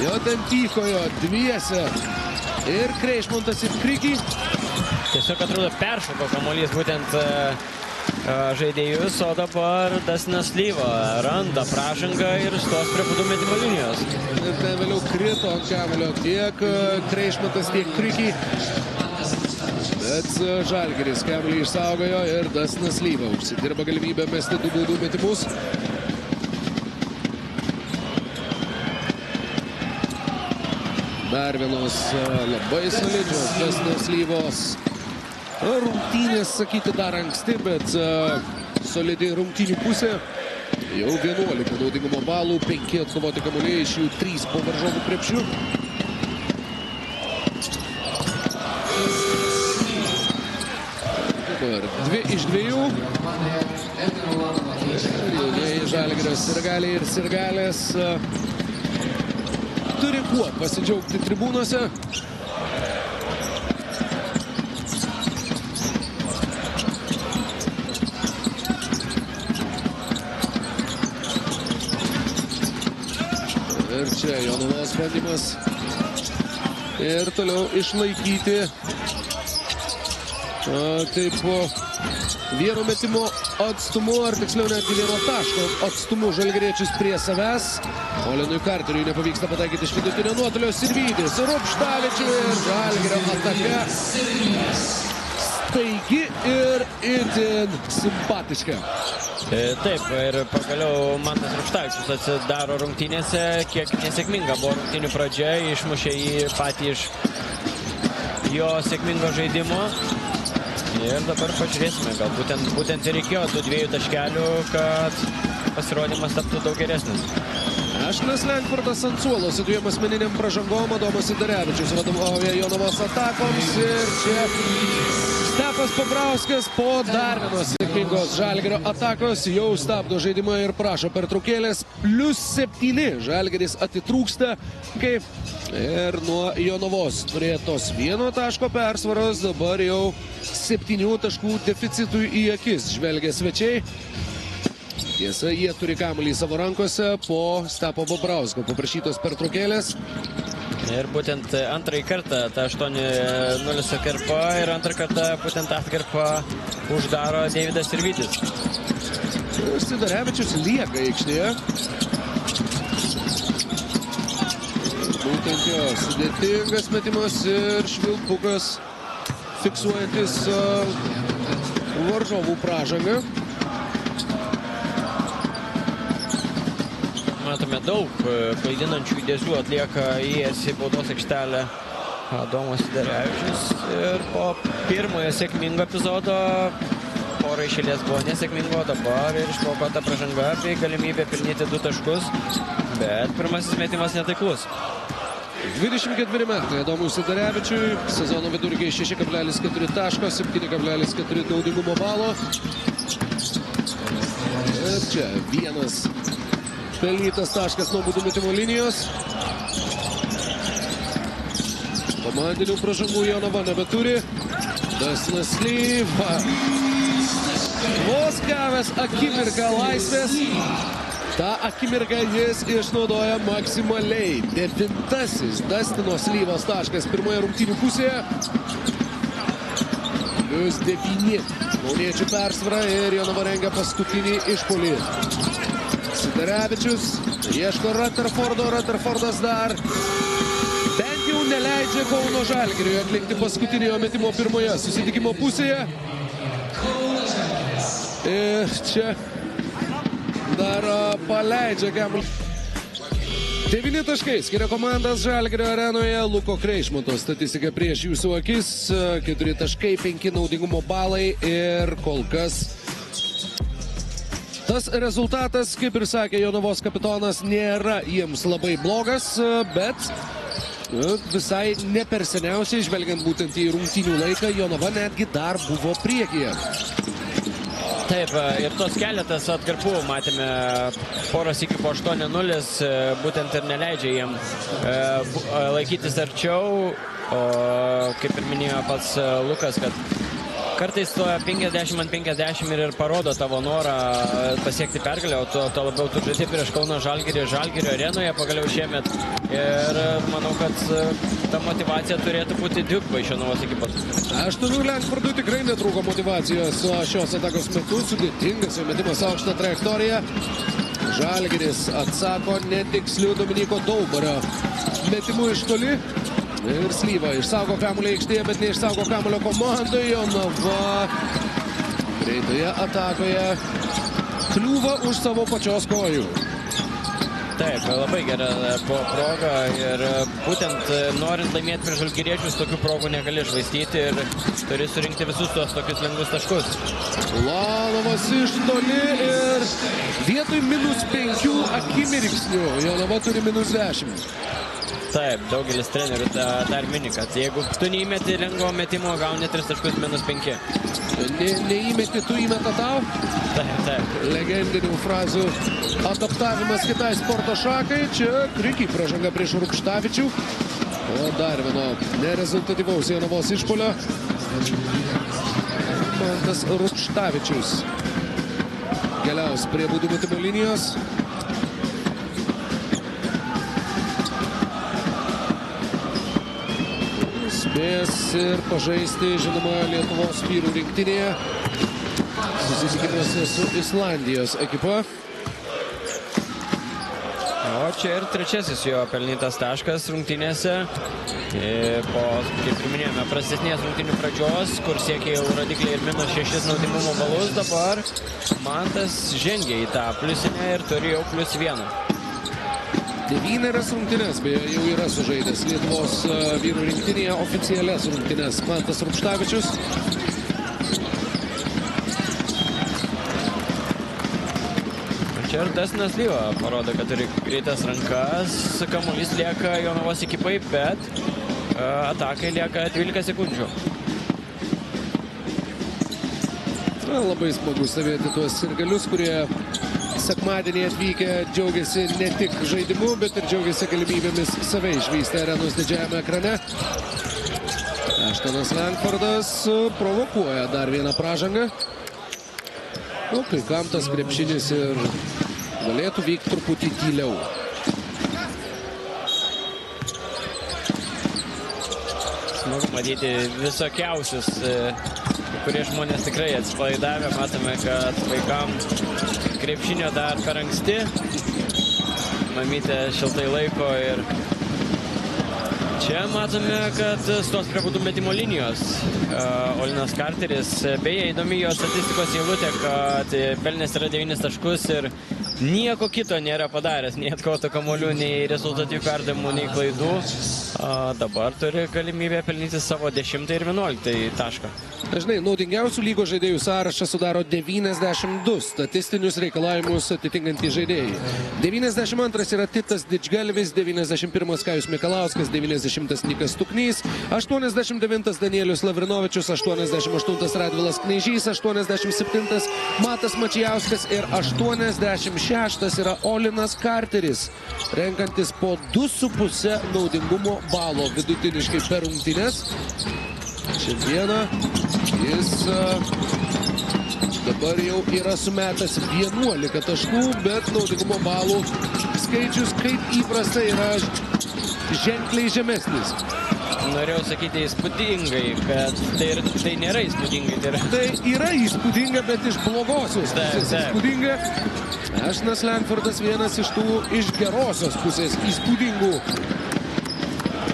jo ten tykojo dviese ir Kreišmontas ir Krikį. Tiesiog atrodo peršoko kamuolys būtent žaidėjus, o dabar Dastinas Slyva randa pražangą ir stos prie baudų metimo linijos. Ir ten vėliau krito ant kamuolio tiek Kreišmontas, tiek Krikį. Bet Žalgiris kamuolį išsaugojo ir Dastinas Slyva užsidirba galimybę mesti 2 baudų metimus. Dar vienos labai solidžios Dastino Slyvos rungtynės, sakyti dar anksti, bet solidi rungtynių pusė. Jau 11 naudingumo balų, 5 atkovoti kamuoliai, iš jų 3 po varžovų krepšių. Dabar 2 iš 2. Jaunieji Žalgirio sirgaliai ir sirgalės turi kuo pasidžiaugti tribūnose. Ir čia Jonavos bandymas ir toliau išlaikyti taip vieno metimo atstumu, ar tiksliau netgi vieno taško atstumu žalgiriečius prie savęs. Olinui Carteriui nepavyksta pataikyti iš vidutinio nuotolio, Sirvydis, Rupštavičius ir Žalgirio ataka. Staigi ir itin simpatiška. Taip, ir pagaliau Mantas Rupštavičius atsidaro rungtynėse, kiek nesėkminga buvo rungtynių pradžia, išmušė jį patį iš jo sėkmingo žaidimo. Ir dabar pažiūrėsime, gal būtent ir reikėjo tų 2 taškelių, kad pasirodymas taptų daug geresnis. Ashtonas Langfordas ant suolo su 2 asmeniniam pražangom, Adomas Sidarevičius vadovauja Jonavos atakoms ir čia Stepas Pabrauskas po dar vienos sėkmingos Žalgirio atakos jau stabdo žaidimą ir prašo pertraukėlės. +7 Žalgiris atitrūksta, kaip ir nuo Jonavos turėtos 1 taško persvaros, dabar jau 7 taškų deficitui į akis žvelgia svečiai. Tiesa, jie turi kamuolį savo rankose po Stepo Pabrausko paprašytos pertraukėlės. Ir būtent antrąjį kartą ta 8-0 atkarpa ir antrą kartą būtent atkarpą uždaro Deividas Sirvydis. Sidarevičius lieka aikštėje. Būtent jo sudėtingas metimas ir švilpukas fiksuojantis varžovų pražangą. matome daug klaidinančių judesių atlieka įėjęs į baudos aikštelę Adomas Siderevičius. Ir po pirmojo sėkmingo epizodo porą iš eilės buvo nesėkmingo, dabar ir išprovokota pražanga bei galimybė pelnyti 2 taškus, bet pirmasis metimas netaiklus. 24 metai Adomui Siderevičiui, sezono vidurkiai 6,4 taško, 7,4 naudingumo balo. Ir čia vienas pelnytas taškas nuo baudų metimo linijos. Komandinių pražangų Jonava nebeturi. Dustinas Slyva vos gavęs akimirką laisvės. Ta akimirką jis išnaudoja maksimaliai. 9-asis Dustino Slyvos taškas pirmoje rungtynių pusėje. +9. Kauniečių persvara ir Jonava rengia paskutinį išpuolį. Siderevičius ieško Rutherfordo. Rutherfordas dar bent jau neleidžia Kauno Žalgiriui atlikti paskutinio metimo pirmoje susitikimo pusėje. Ir čia dar paleidžia kamuolį. 9 taškai skiria komandas Žalgirio arenoje. Luko Kreišmonto statistika prieš jūsų akis. 4 taškai, 5 naudingumo balai ir kol kas tas rezultatas, kaip ir sakė Jonavos kapitonas, nėra jiems labai blogas, bet visai ne per seniausiai, žvelgiant būtent į rungtynių laiką, Jonava netgi dar buvo priekyje. Taip, ir tos keletas atkarpų matėme poros iki po 8-0, būtent ir neleidžia jiem laikytis arčiau, o kaip ir minėjo pats Lukas, kad kartais to 50-50 ir parodo tavo norą pasiekti pergalę, o to labiau tu žaidi prieš Kauno Žalgirio arenoje pagaliau šiemet. Ir manau, kad ta motivacija turėtų būti dvigubai iš Jonavos ekipos. Aštuonių Lenkfordui tikrai netrūko motivacijos šios atakos metu. Sudėtingas jo metimas aukštą trajektoriją. Žalgiris atsako netiksliu Dominiko Daubario metimu iš toli. Ir Slyva išsaugo kamuolį aikštėje, bet neišsaugo kamuolio komandoje. Jonava greitoje atakoje kliūva už savo pačios kojų. Taip, labai gera proga ir būtent norint laimėti prieš žalgiriečius, tokių progų negali švaistyti ir turi surinkti visus tuos tokius lengvus taškus. Ulanovas iš toli ir vietoj -5 akimirksnių Jonava turi -10. Taip, daugelis trenerių dar mini, kad jeigu tu neįmeti lengvo metimo, gauni 3 taškus -5. Neįmeti, tu įmeta tau? Taip. Legendinių frazių adaptavimas kitai sporto šakai. Čia Kriki pražanga prieš Rupštavičių. O dar vieno nerezultatyvaus Jonavos išpuolio. Mantas Rupštavičius keliaus prie baudų metimo linijos. Spės ir pažaisti, žinoma, Lietuvos vyrų rinktinėje. Susitikimuose su Islandijos ekipa. O čia ir trečiasis jo pelnytas taškas rungtynėse. Po, kaip ir minėjome, prastesnės rungtynių pradžios, kur siekė jau rodikliai ir -6 naudingumo balus, dabar Mantas žengia į tą pliusinę ir turi jau +1. 9 rungtynės, beje, jau yra sužaidęs Lietuvos vyrų rinktinėje oficialias rungtynės Mantas Rupštavičius. Čia ir Dustinas Slyva parodo, kad turi greitas rankas, kamuolys lieka Jonavos ekipai, bet atakai lieka 12 sekundžių. Labai smagu stebėti tuos sirgalius, kurie sekmadienį atvykę džiaugiasi ne tik žaidimu, bet ir džiaugiasi galimybėmis save išvysti arenos didžiajame ekrane. Ashtonas Langfordas provokuoja dar vieną pražangą. Kai kam tas krepšinis ir galėtų vykti truputį tyliau. Smagu matyti visokiausius, kurie žmonės tikrai atsipalaidavę. Matome, kad vaikams krepšinio dar per anksti. Mamytė šiltai laiko ir čia matome, kad stos prie baudų metimo linijos Olinas Karteris. Beje, įdomi jo statistikos eilutė, kad pelnęs yra 9 taškus ir nieko kito nėra padaręs, nei atkovotų kamuolių, nei rezultatyvių perdavimų, nei klaidų. Dabar turi galimybę pelnyti savo 10 ir 11 tašką. Dažnai naudingiausių lygos žaidėjų sąrašą sudaro 92 statistinius reikalavimus atitinkantys žaidėjai. 92 yra Titas Didžgalvis, 91 Kajus Mikalauskas, 90 Nikas Tuknys, 89 Danielius Lavrinovičius, 88 Radvilas Kneižys, 87 Matas Mačijauskas ir 86 yra Olinas Karteris, renkantis po 2,5 naudingumo balo vidutiniškai per rungtynes. Šiandieną jis dabar jau yra sumetęs 11 taškų, bet naudingumo balų skaičius kaip įprastai yra ženkliai žemesnis. Norėjau sakyti įspūdingai, bet tai nėra įspūdingai. Tai yra įspūdinga, bet iš blogosios pusės įspūdinga. Ashtonas Langfordas vienas iš tų iš gerosios pusės įspūdingų.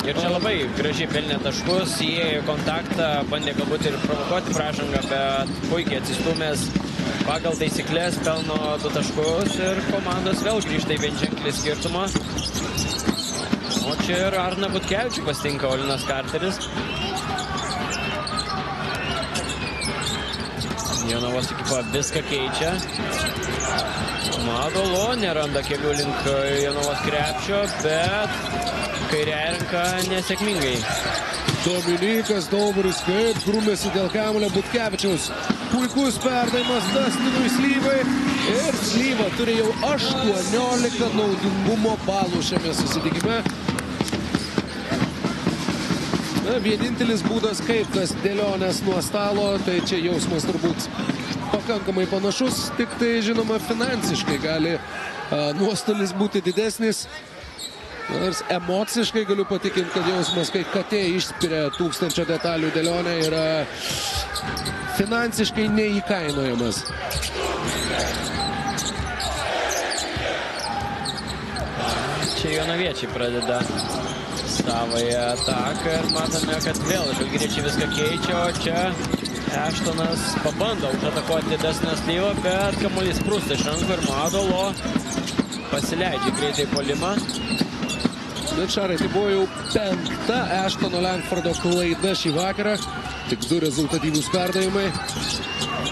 Ir čia labai gražiai pelnė taškus, įėjo į kontaktą, bandė galbūt ir provokuoti pražangą, bet puikiai atsistumęs pagal taisyklės, pelno 2 taškus ir komandos vėl grįžta į vienženklį skirtumą. O čia ir Arną Butkevičių pasitinka Olinas Karteris. Jonavos ekipa viską keičia. Madolo neranda kelių link Jonavos krepšio, bet kairiąja ranka nesėkmingai. Dominikas Daubaris kaip grūmėsi dėl kamuolio Butkevičiaus. Puikus perdavimas Dustinui Slyvai. Ir Slyva turi jau 18 naudingumo balų šiame susitikime. Vienintelis būdas, kaip tas dėlionės nuo stalo, tai čia jausmas turbūt pakankamai panašus, tik tai, žinoma, finansiškai gali nuostolis būti didesnis. Nors emociškai galiu patikinti, kad jausmas, kai katė išspiria 1000 detalių dėlionę, yra finansiškai neįkainojamas. Čia jonaviečiai pradeda savąją ataką ir matome, kad vėl žalgiriečiai viską keičia, o čia Ashtonas pabando užatakuoti Dustiną Slyvą, bet kamuolys sprūsta iš rankų ir Madolo pasileidžia greitai puolimą. Bet Šarai, tai buvo jau 5 Ashtono Langfordo klaida šį vakarą. Tik 2 rezultatyvūs perdavimai.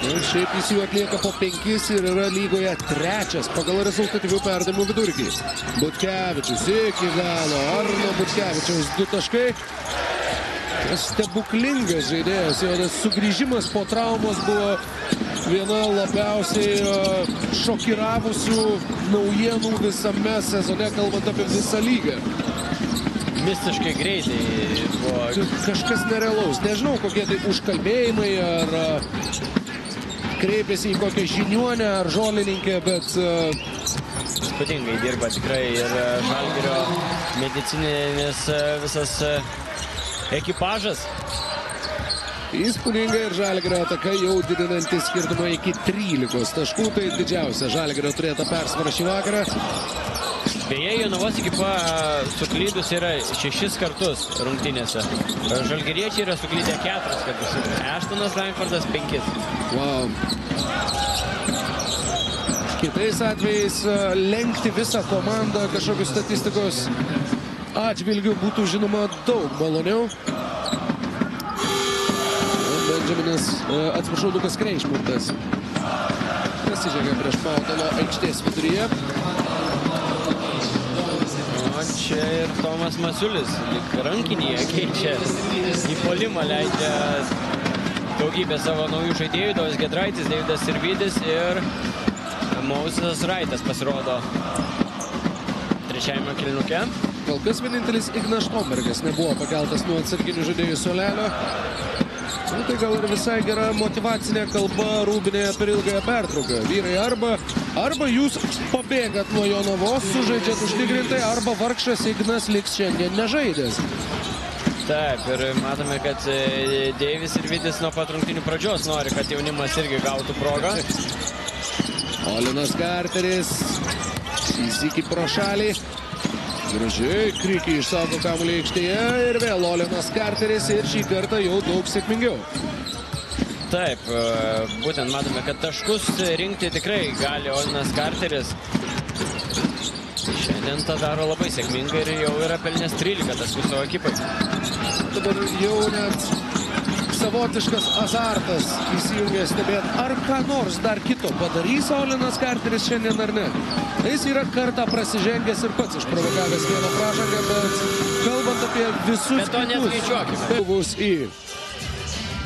Ir šiaip jis jų atlieka po 5 ir yra lygoje 3 pagal rezultatyvių perdavimų vidurkį. Butkevičius iki galo. Arno Butkevičiaus 2 taškai. Stebuklingas žaidėjas. Jo sugrįžimas po traumos buvo viena labiausiai šokiravusių naujienų visame sezone, kalbant apie visą lygą. Mistiškai greitai buvo. Kažkas nerealaus. Nežinau, kokie tai užkalbėjimai, ar kreipėsi į kokią žiniuonę, ar žolininkę, bet įspūdingai dirba tikrai ir Žalgirio medicininis visas ekipažas. Įspūdinga ir Žalgirio ataka jau didinanti skirtumą iki 13 taškų. Tai didžiausia Žalgirio turėta persvara šį vakarą. Beje, Jonavos ekipa suklydus yra 6 kartus rungtynėse. Žalgiriečiai yra suklydę 4 kartus. Ashtonas Langfordas 5. Wow. Kitais atvejais lenkti visą komandą kažkokius statistikos atžvilgių būtų, žinoma, daug maloniau. Benjaminas, atsiprašau, Lukas Kreišmontas pasižengė prieš Pautalo aikštės viduryje. O čia ir Tomas Masiulis lyg rankinyje keičia į puolimą, leidžia daugybę savo naujų žaidėjų. Dovis Giedraitis, Deividas Sirvydis ir Mausas Raitas pasirodo trečiajame kėlinuke. Kol kas vienintelis Ignas Štombergas nebuvo pakeltas nuo atsarginių žaidėjų suolelio. Tai gal ir visai gera motyvacinė kalba Rūbinėje per ilgąją pertrauką. Vyrai, arba jūs pabėgat nuo Jonavos, sužaidžiat užtikrintai, arba vargšas Ignas liks šiandien nežaidęs. Taip, ir matome, kad Deivis ir Vidis nuo pat rungtynių pradžios nori, kad jaunimas irgi gautų progą. Olinas Karteris įsikį pro šalį. Gražiai, Krikiai išsaugo kamuolį aikštėje ir vėl Olinas Karteris ir šį kartą jau daug sėkmingiau. Taip, būtent matome, kad taškus rinkti tikrai gali Olinas Karteris. šiandien tą daro labai sėkmingai ir jau yra pelnęs 13 taškų savo ekipai. Dabar jau net savotiškas azartas įsijungė stebėti, ar ką nors dar kito padarys Olinas Carteris šiandien ar ne. Jis yra kartą prasižengęs ir pats išprovokavęs vieną pražangą, bet kalbant apie visus Bet to neskaičiuokime. Bus į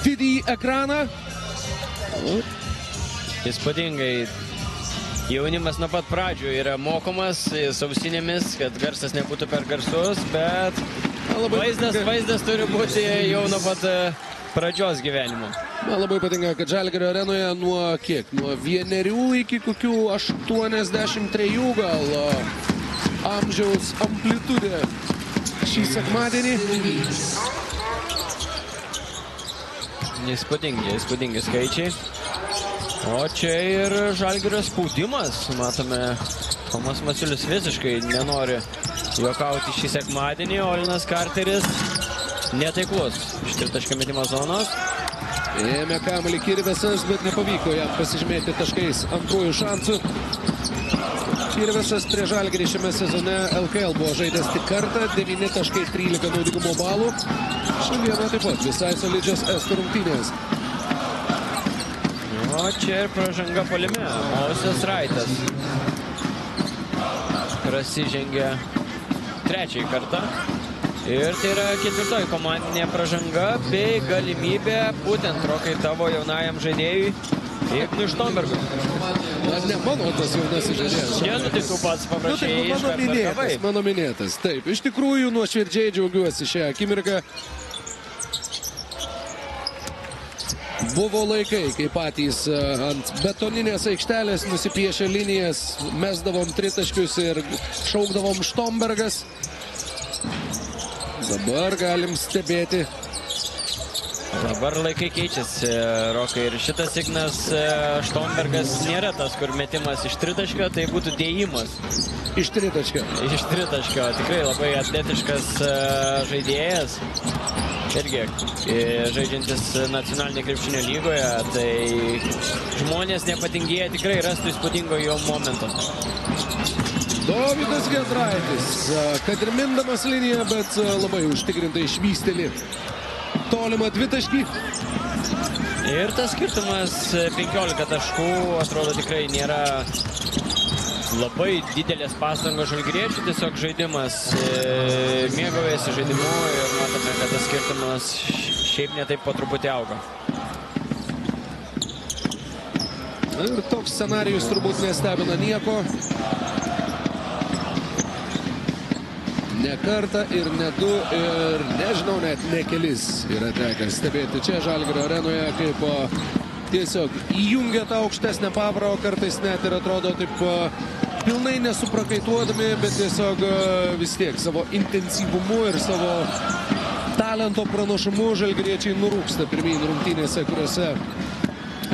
didįjį ekraną. Įspūdingai. Jaunimas nuo pat pradžių yra mokomas sausinėmis, kad garsas nebūtų per garsus, bet vaizdas turi būti jau nuo pat pradžios gyvenimo. Man labai patinka, kad Žalgirio arenoje nuo kiek? Nuo 1 iki kokių 83 gal amžiaus amplitudė šį sekmadienį. Įspūdingi skaičiai. O čia ir Žalgirio spaudimas. Matome, Tomas Masiulis visiškai nenori juokauti šį sekmadienį. Olinas Carteris netaiklus iš tritaškio metimo zonos. Ėmė kamuolį Kirvesas, bet nepavyko jam pasižymėti taškais antrųjų šansų. Kirvesas prie Žalgirį šiame sezone LKL buvo žaidęs tik kartą, 9 taškai 13 naudingumo balų. Šiandieną taip pat visai solidžios estų rungtynės. O čia ir pražanga puolime. Moses Raitas prasižengė trečiąjį kartą. Ir tai yra ketvirtoji komandinė pražanga bei galimybė būtent Rokai tavo jaunajam žaidėjui Ignui Štombergui. Na, ne mano tas jaunasis žaidėjas. Nenutikau pats paprašėjai. Mano minėtas. Taip, iš tikrųjų nuoširdžiai džiaugiuosi šią akimirką. Buvo laikai, kai patys ant betoninės aikštelės nusipiešę linijas, mesdavom tritaškius ir šaukdavom Štombergas. Dabar galim stebėti. Dabar laikai keičiasi, Rokai, ir šitas Ignas Štombergas nėra tas, kur metimas iš tritaškio, tai būtų dėjimas. Iš tritaškio. Iš tritaškio, tikrai labai atletiškas žaidėjas. Irgi žaidžiantis nacionalinėje krepšinio lygoje, tai žmonės nepatingėję tikrai rastų įspūdingo jo momento. Dovydas Giedraitis, kad ir mindamas liniją, bet labai užtikrintai išvysteli tolimą dvitaškį. Ir tas skirtumas 15 taškų, atrodo, tikrai nėra labai didelės pastangos žalgiriečių, tiesiog žaidimas mėgaujasi žaidimu ir matome, kad tas skirtumas šiaip ne taip po truputį auga. Ir toks scenarijus turbūt nestebina nieko. Ne kartą ir ne du ir nežinau, net ne kelis yra tekę stebėti čia Žalgirio arenoje, kaip tiesiog įjungia tą aukštesnę pavarą, o kartais net ir atrodo taip pilnai nesuprakaituodami, bet tiesiog vis tiek savo intensyvumu ir savo talento pranašumu žalgiriečiai nurūksta pirmyn rungtynėse, kuriuose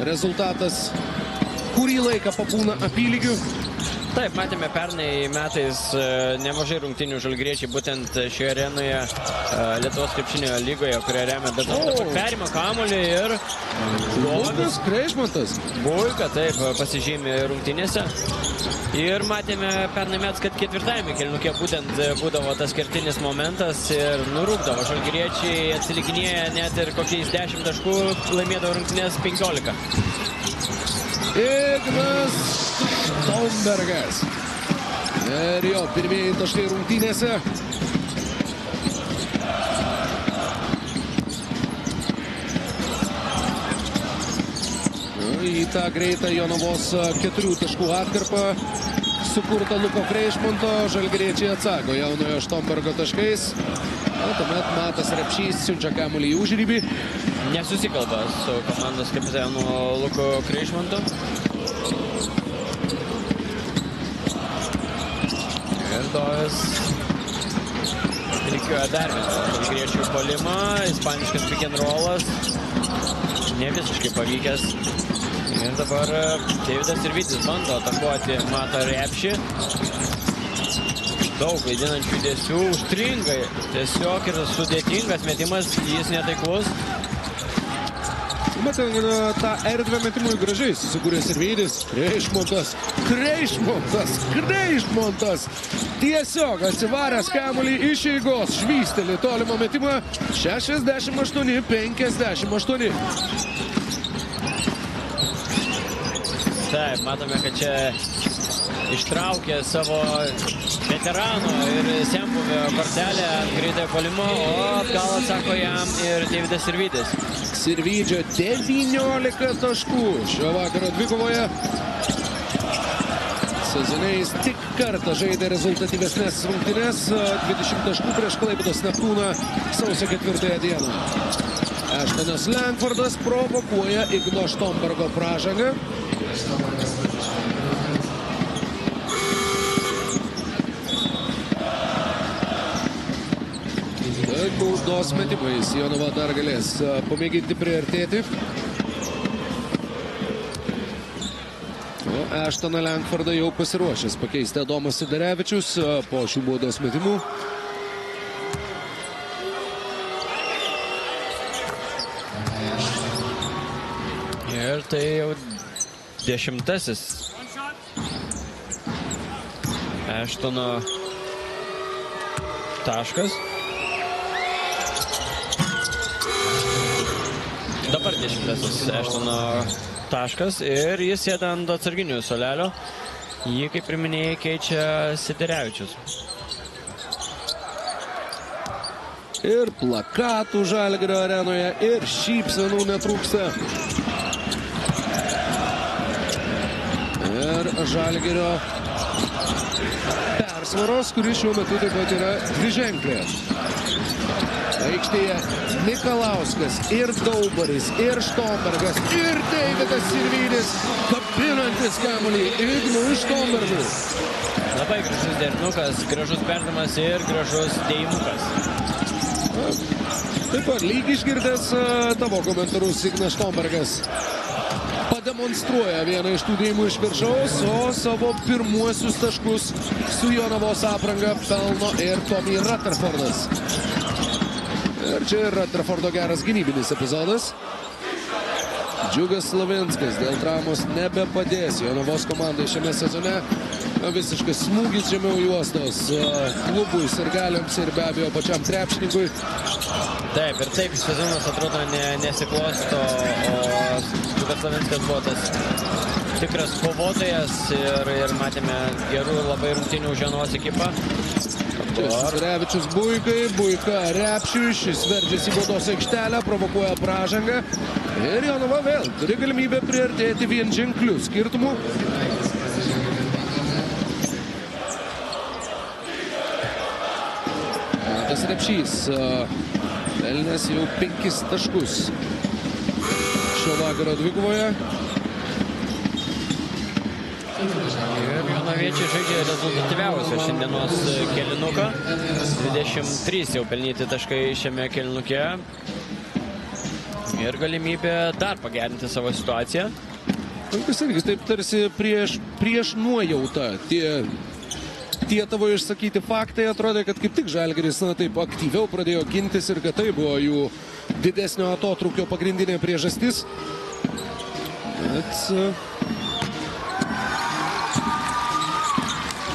rezultatas kurį laiką papūna apylygių. Taip, matėme pernai metais nemažai rungtynių žalgiriečiai būtent šioje arenoje Lietuvos krepšinio lygoje, kurią remia Dabar perima kamuolį ir Lukas Kreišmantas. Buika, taip, pasižymė rungtynėse. Ir matėme pernai metais, kad ketvirtajame kėlinuke būtent būdavo tas kertinis momentas ir nurūkdavo. Žalgiriečiai atsilikinėja net ir kokiais 10 taškų, laimėdavo rungtynės 15. Ignas Štombergas. Ir jo pirmieji taškai rungtynėse. Į tą greitą Jonavos 4 taškų atkarpą sukurta Luko Kreišmanto. Žalgiriečiai atsako jaunojo Štombergo taškais. O tuomet Matas Repšys siunčia kamuolį į užrybį. Nesusikalba su komandos kapitanu Luko Kreišmanto. Ir Dovis reikėjo dar vieną žalgiriečių puolimą. Ispaniškas pick and rollas. Ne visiškai pavykęs. Ir dabar Deividas Sirvydis bando atakuoti Matą Repšį. Daug vaidinančių judesių, užstringa. Tiesiog ir sudėtingas metimas, jis netaiklus. Matant tą erdvę metimui gražiai susikūrė Sirvydis. Kreišmontas. Tiesiog atsivaręs kamuolį iš eigos. Švysteli tolimą metimą. 68-58. Taip, matome, kad čia ištraukė savo veterano ir senbuvio kortelę ant greitojo puolimo, o atgal atsako jam ir Deividas Sirvydis. Sirvydžio 19 taškų šio vakaro dvikovoje. Sezone jis tik kartą žaidė rezultatyvesnės rungtynes, 20 taškų prieš Klaipėdos Neptūną sausio 4 dieną. Ashtonas Langfordas provokuoja Igno Štombergo pražangą. Baudos metimais Jonava dar galės pamėginti priartėti. O Ashtoną Langfordą jau pasiruošęs pakeisti Adomas Sidarevičius po šių baudos metimų. Ir tai jau 10. Ashtono taškas. Dabar 10. Ashtono taškas ir jis sėda ant atsarginių suolelio. Jį, kaip ir minėjai, keičia Sidarevičius. Ir plakatų Žalgirio arenoje, ir šypsenų netrūksta. Ir Žalgirio persvaros, kuris šiuo metu taip pat yra dviženklė. Aikštėje Mikalauskas, ir Daubaris, ir Štombergas, ir Deividas Sirvydis, kapinantis kamuolį Ignui Štombergui. Labai gražus dernukas, gražus perdavimas ir gražus dėjimukas. Taip pat lyg išgirdęs tavo komentarus Ignas Štombergas pademonstruoja vieną iš tų dėjimų iš viršaus, o savo pirmuosius taškus su Jonavos apranga pelno ir Tommy Rutherfordas. Ir čia yra Rutherfordo geras gynybinis epizodas. Džiugas Slavinskas dėl traumos nebepadės Jonavos komandai šiame sezone. Visiškas smūgis žemiau juostos klubui, sirgaliams ir be abejo pačiam krepšininkui. Taip, ir taip sezonas atrodo nesiklosto, o Džiugas Slavinskas buvo tas tikras kovotojas ir matėme gerų labai rungtynių už Jonavos ekipą. Sidarevičius Buika Repšiui, šis veržiasi į baudos aikštelę, provokuoja pražangą. Ir Jonava vėl turi galimybę priartėti vienženklių skirtumų. Matas Repšys pelnęs jau 5 taškus šio vakaro dvikovoje. Ir jonaviečiai žaidžia rezultatyviausią šiandienos kėlinuką. 23 jau pelnyti taškai šiame kėlinuke. Ir galimybė dar pagerinti savo situaciją. Kas irgi taip tarsi prieš nuojautą. Tie tavo išsakyti faktai atrodė, kad kaip tik Žalgiris taip aktyviau pradėjo gintis ir kad tai buvo jų didesnio atotrūkio pagrindinė priežastis. Bet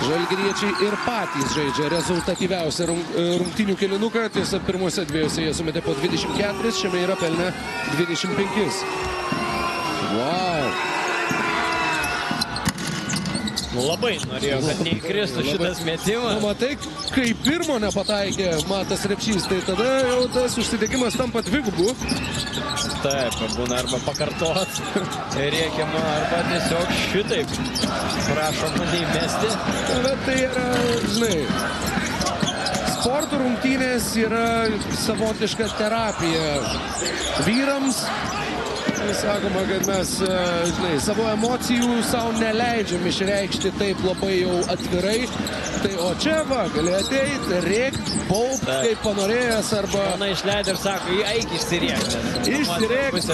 žalgiriečiai ir patys žaidžia rezultatyviausią rungtynių kėlinuką. Tiesa, pirmuose dviejose jie sumetė po 24, šiame yra pelnę 25. Wow! Labai norėjo, kad neįkristų šitas metimas. Matai, kai pirmo nepataikė Matas Repšys, tai tada jau tas užsidegimas tampa dvigubu. Taip, būna arba pakartot rėkiama, arba tiesiog šitaip prašoma neįmesti. Bet tai yra, žinai, sporto rungtynės yra savotiška terapija vyrams. Sakoma, kad mes, žinai, savo emocijų savo neleidžiam išreikšti taip labai jau atvirai. Tai o čia va, gali ateiti, rėkti, baubti, kaip panorėjęs, arba... Pana išleidė ir sako, eik išsirėkti. Išsirėkti.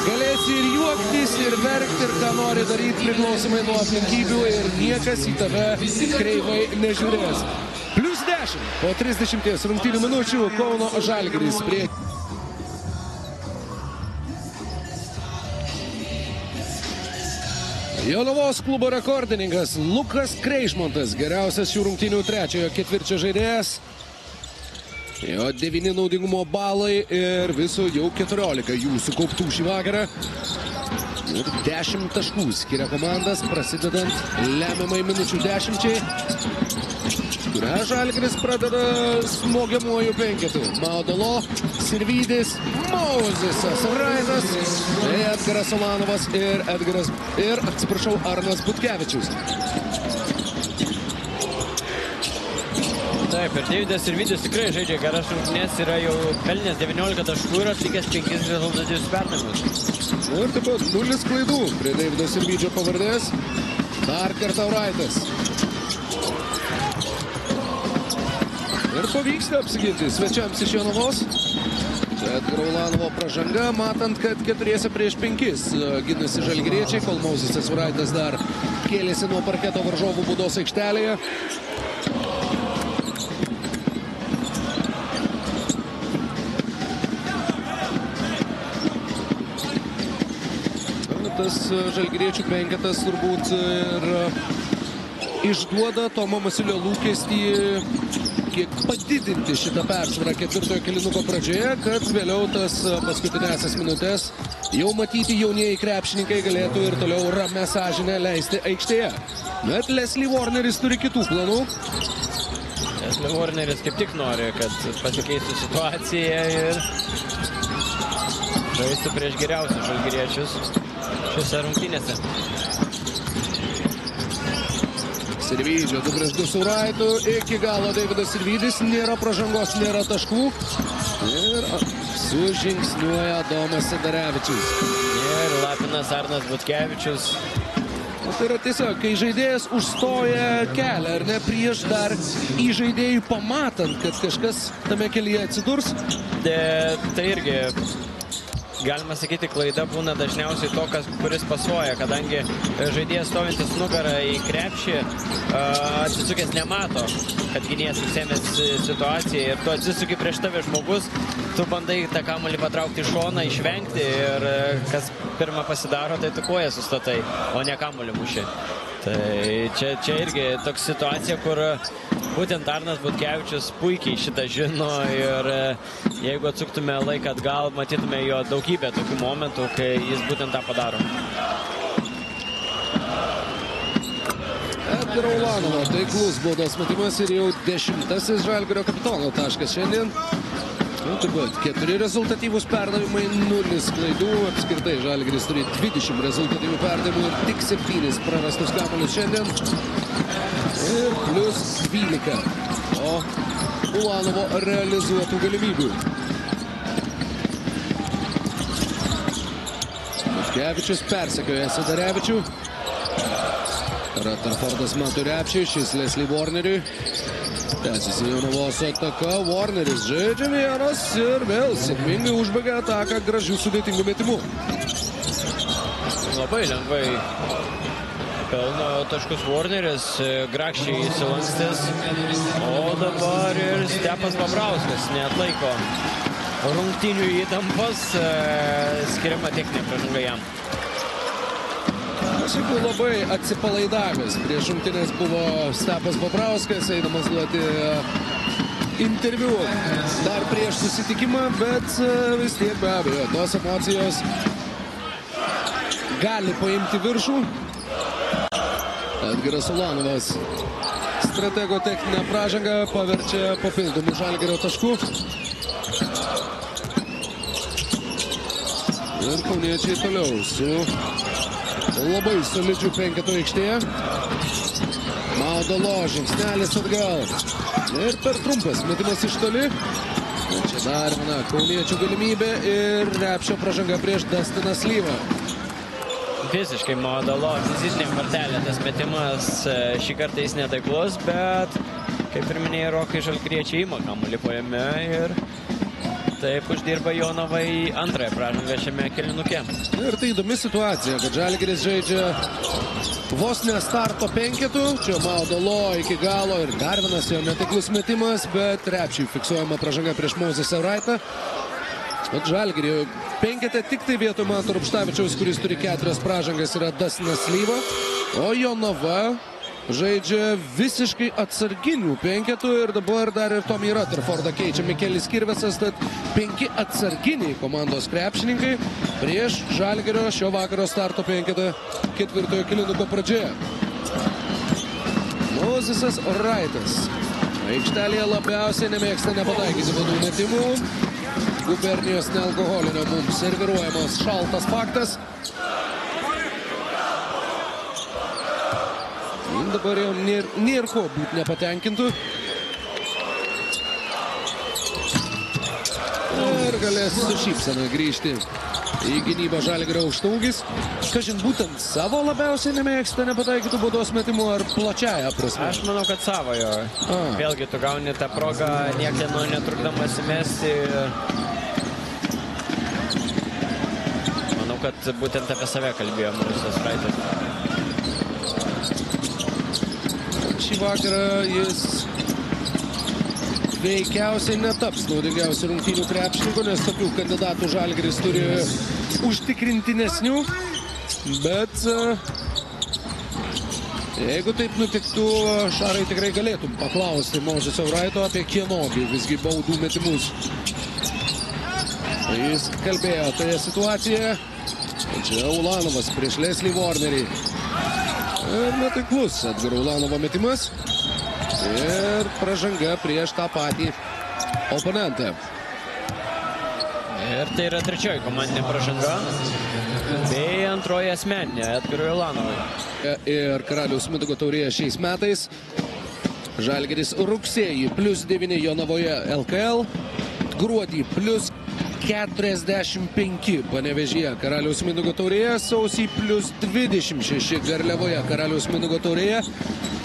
Galėsi ir juoktis, ir verkti, ir ką nori daryti priklausomai nuo aplinkybių, ir niekas į tave kreivai nežiūrės. Plius 10 po 30 rungtynių minučių Kauno Žalgiris prie... Jonavos klubo rekordininkas Lukas Kreišmontas, geriausias šių rungtynių trečiojo ketvirčio žaidėjas. Jo 9 naudingumo balai ir viso jau 14 jų sukauptų šį vakarą. Ir 10 taškų skiria komandas, prasidedant lemiamai minučių 10-čiai, kurią Žalgiris pradeda smogiamuoju penketu. Maudolo, Sirvydis, Mauzisas, Raitas, Edgaras Ulanovas ir Arnas Butkevičius. Taip, ir Deividas Sirvydis tikrai žaidžia geras rungtynes, yra jau pelnęs 19 taškų ir atlikęs 5 rezultatyvius perdavimus. Ir taip pat 0 klaidų prie Deivido Sirvydžio pavardės. Dar kartą Raitas. Ir pavyksta apsiginti svečiams iš Jonavos. Čia Edgaro Ulanovo pražanga, matant, kad 4 prieš 5 ginasi žalgiriečiai, kol Mauzisas Raitas dar kėlėsi nuo parketo varžovų baudos aikštelėje. Tas žalgiriečių penketas turbūt ir išduoda Tomo Masiulio lūkestį kiek padidinti šitą persvarą ketvirtojo kėlinuko pradžioje, kad vėliau tas paskutinėsias minutės jau matyti jaunieji krepšininkai galėtų ir toliau ramę sąžinę leisti aikštėje. Bet Leslie Warneris turi kitų planų. Leslie Warneris kaip tik nori, kad pasikeistų situacija ir žaistų prieš geriausius žalgiriečius šiose rungtynėse. Sirvydžio 2-2 su Raitu. Iki galo Deividas Sirvydis. Nėra pražangos, nėra taškų. Ir sužingsniuoja Adomas Sedarevičius. Ir Lapinas Arnas Butkevičius. Tai yra tiesiog, kai žaidėjas užstoja kelią, ar ne, prieš dar į žaidėjų pamatant, kad kažkas tame kelyje atsidurs. Tai irgi galima sakyti, klaida būna dažniausiai to, kuris pasuoja, kadangi žaidėjas stovintis nugarą į krepšį atsisukęs nemato, kad gynėjas užsėmęs situaciją ir tu atsisuki prieš tave žmogus, tu bandai tą kamuolį patraukti į šoną, išvengti ir kas pirmą pasidaro, tai tu koją sustatai, o ne kamuolį muši. Tai čia irgi toks situacija, kur būtent Arnas Butkevičius puikiai šitą žino ir jeigu atsuktume laiką atgal, matytume jo daugybę tokių momentų, kai jis būtent tą padaro. Edgaro Ulanovo taiklus baudos metimas ir jau 10-asis Žalgirio kapitono taškas šiandien. Taip pat 4 rezultatyvūs perdavimai, 0 klaidų. Apskritai Žalgiris turi 20 rezultatyvių perdavimų ir tik 7 prarastus kamuolius šiandien. Ir plus 12. O Ulanovo realizuotų galimybių. Butkevičius persekioja Sedarevičių. Rutherfordas mato Repšiui, šis Leslie Warneriui. Tęsiasi Jonavos ataka, Warneris žaidžia vienas ir vėl sėkmingai užbaigia ataką gražių sudėtingų metimų. Labai lengvai pelno taškus Warneris, grakščiai įsilankstęs, o dabar ir Stepas Babrauskas neatlaiko rungtynių įtampos, skiriama techninė pražanga jam. Šiaip labai atsipalaidavęs prieš rungtynes buvo Stepas Babrauskas, eidamas duoti interviu dar prieš susitikimą, bet vis tiek be abejo tos emocijos gali paimti viršų. Edgaras Ulanovas stratego techninę pražangą paverčia papildomų Žalgirio taškų. Ir kauniečiai toliau su labai solidžių penketų aikštėje. Maudolo žingsnelis atgal. Ir per trumpas metimas iš toli. Čia dar viena kauniečių galimybė ir Repšio pražanga prieš Dustiną Slyvą. Visiškai Maudolo vizitinė kortelė tas metimas, šį kartą jis netaiklus, bet kaip ir minėjai, Rokai žalgiriečiai ima kamuolį po jame ir taip uždirba Jonavai antrąją pražangą šiame kėlinuke. Ir tai įdomi situacija, kad Žalgiris žaidžia vos ne starto penketų. Čia Maudolo iki galo ir dar vienas jo netaiklus metimas, bet Repšiui fiksuojama pražanga prieš Mauzisą Raitą. Vat Žalgirio penkete tik tai vietoj Manto Rubštavičiaus, kuris turi 4 pražangas, yra Dustinas Slyva, o Jonava žaidžia visiškai atsarginių penketų ir dabar dar ir Tommy Rutherfordą keičia Mikelis Kirvesas, tad 5 atsarginiai komandos krepšininkai prieš Žalgirio šio vakaro starto penketą 4 kėlinuko pradžioje. Mozesas Raitas aikštelėje labiausiai nemėgsta nepataikyti baudų metimų. Gubernijos nealkoholinio mums serviruojamas šaltas faktas. Dabar jau nėra ko būti nepatenkintų. Ir galės su šypsena grįžti į gynybą Žalgirio aukštaūgis. Kažin būtent savo labiausiai nemėgsta nepataikytų baudos metimų ar plačiaja prasme? Aš manau, kad savo jo. Vėlgi, tu gauni tą progą niekieno netrukdamas įmesti. Manau, kad būtent apie save kalbėjo Mozesas Raitas. Šį vakarą jis veikiausiai netaps naudingiausių rungtynių krepšininkų, nes tokių kandidatų Žalgiris turi užtikrintinesnių. Bet jeigu taip nutiktų, Šarai tikrai galėtum paklausti Mozeso Raito apie kienogi visgi baudų metimus. Jis kalbėjo toje situacijoje. Čia Ulanovas prieš Leslie Warnerį. Ir netaiklus Edgaro Ulanovo metimas. Ir pražanga prieš tą patį oponentą. Ir tai yra trečioji komandinė pražanga. Bei antroji asmeninė Edgarui Ulanovui. Ir Karaliaus Mindaugo taurėje šiais metais. Žalgiris rugsėjį +9 Jonavoje LKL. Gruodį +45 Panevėžyje Karaliaus Mindaugo taurėje, sausį +26 Garliavoje Karaliaus Mindaugo taurėje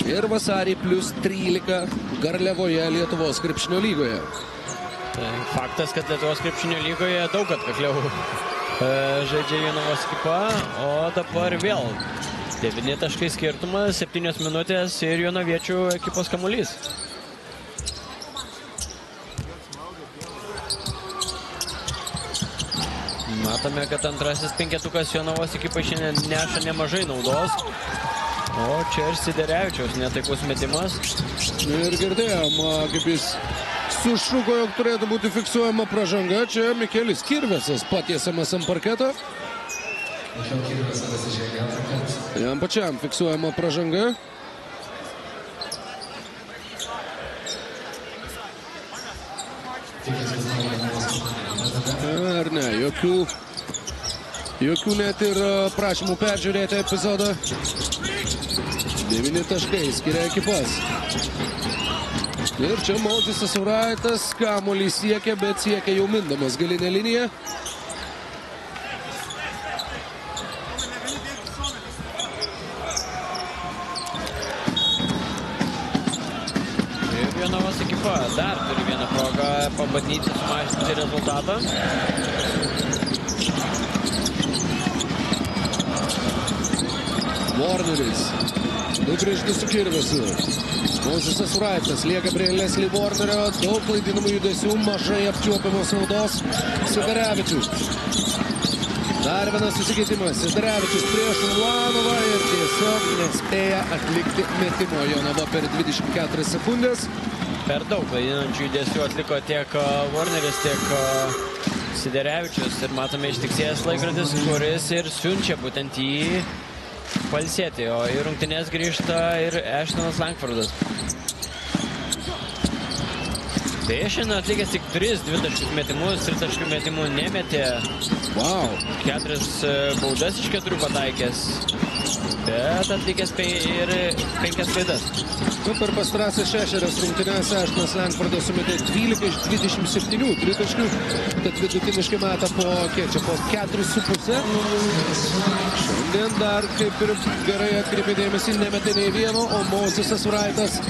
ir vasarį +13 Garliavoje Lietuvos krepšinio lygoje. Tai faktas, kad Lietuvos krepšinio lygoje daug atkakliau žaidžia Jonavos ekipa, o dabar vėl 9 taškai skirtumas, 7 minutės ir jonaviečių ekipos kamuolys. Matome, kad antrasis penketukas Jonavos ekipai šiandien neša nemažai naudos. O čia ir Siderevičiaus netaiklus metimas. Ir girdėjom, kaip jis sušuko, jog turėtų būti fiksuojama pražanga. Čia Mikelis Kirvesas patiesiamas ant parketo. Jam pačiam fiksuojama pražanga. Ar ne, jokių net ir prašymų peržiūrėti epizodą. 9 taškai skiria ekipas. Ir čia Mozesas Raitas kamuolį siekia, bet siekia jau mindamas galinę liniją. Ir Jonavos ekipa dar turi vieną progą pabandyti sumažinti rezultatą. Warneris. 2-2 su Kirvesu. Mozesas Raitas lieka prie Leslie Warnerio. Daug klaidinamų judesių, mažai apčiuopiamos naudos. Siderevičius. Dar vienas susikeitimas. Siderevičius prieš Ulanovą ir tiesiog nespėja atlikti metimo. Jonava per 24 sekundės. Per daug klaidinančių judesių atliko tiek Warneris, tiek Siderevičius. Ir matome ištiksėjęs laikrodis, kuris ir siunčia būtent jį pailsėti, o į rungtynes grįžta ir Ashtonas Langfordas. Beje, šiandien atlikęs tik 3 dvitaškius metimus, 3 taškų metimų nemetė. Wow. 4 baudas iš 4 pataikęs, bet atlikęs ir 5 klaidas. Per pastarąsias 6 rungtynes Ashtonas Langfordas sumetė 12 iš 27 tritaškių, tad vidutiniškai meta po 4,5. Šiandien dar, kaip ir gerai atkreipė dėmesį, nemetė nei vieno, o Mozesas Raitas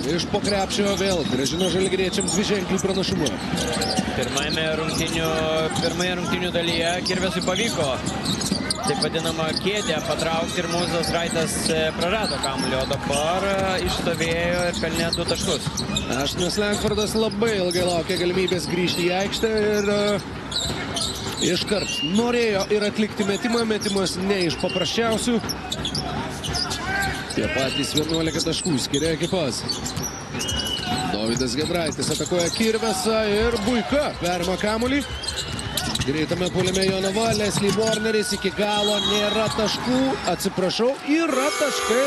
iš po krepšio vėl grąžino žalgiriečiams dviženklį pranašumą. Pirmoje rungtynių dalyje Kirvesui pavyko taip vadinamą kėdę patraukti ir Mozas Raitas prarado kamuolį, o dabar išstovėjo ir pelnė 2 taškus. Ashtonas Langfordas labai ilgai laukė galimybės grįžti į aikštę ir iškart norėjo ir atlikti metimą. Metimas ne iš paprasčiausių. Tie patys 11 taškų skiria ekipas. Dovydas Giedraitis atakuoja Kirvesą ir Buika perima kamuolį. Greitame puolime Jonava, Leslie Warneris iki galo nėra taškų. Atsiprašau, yra taškai.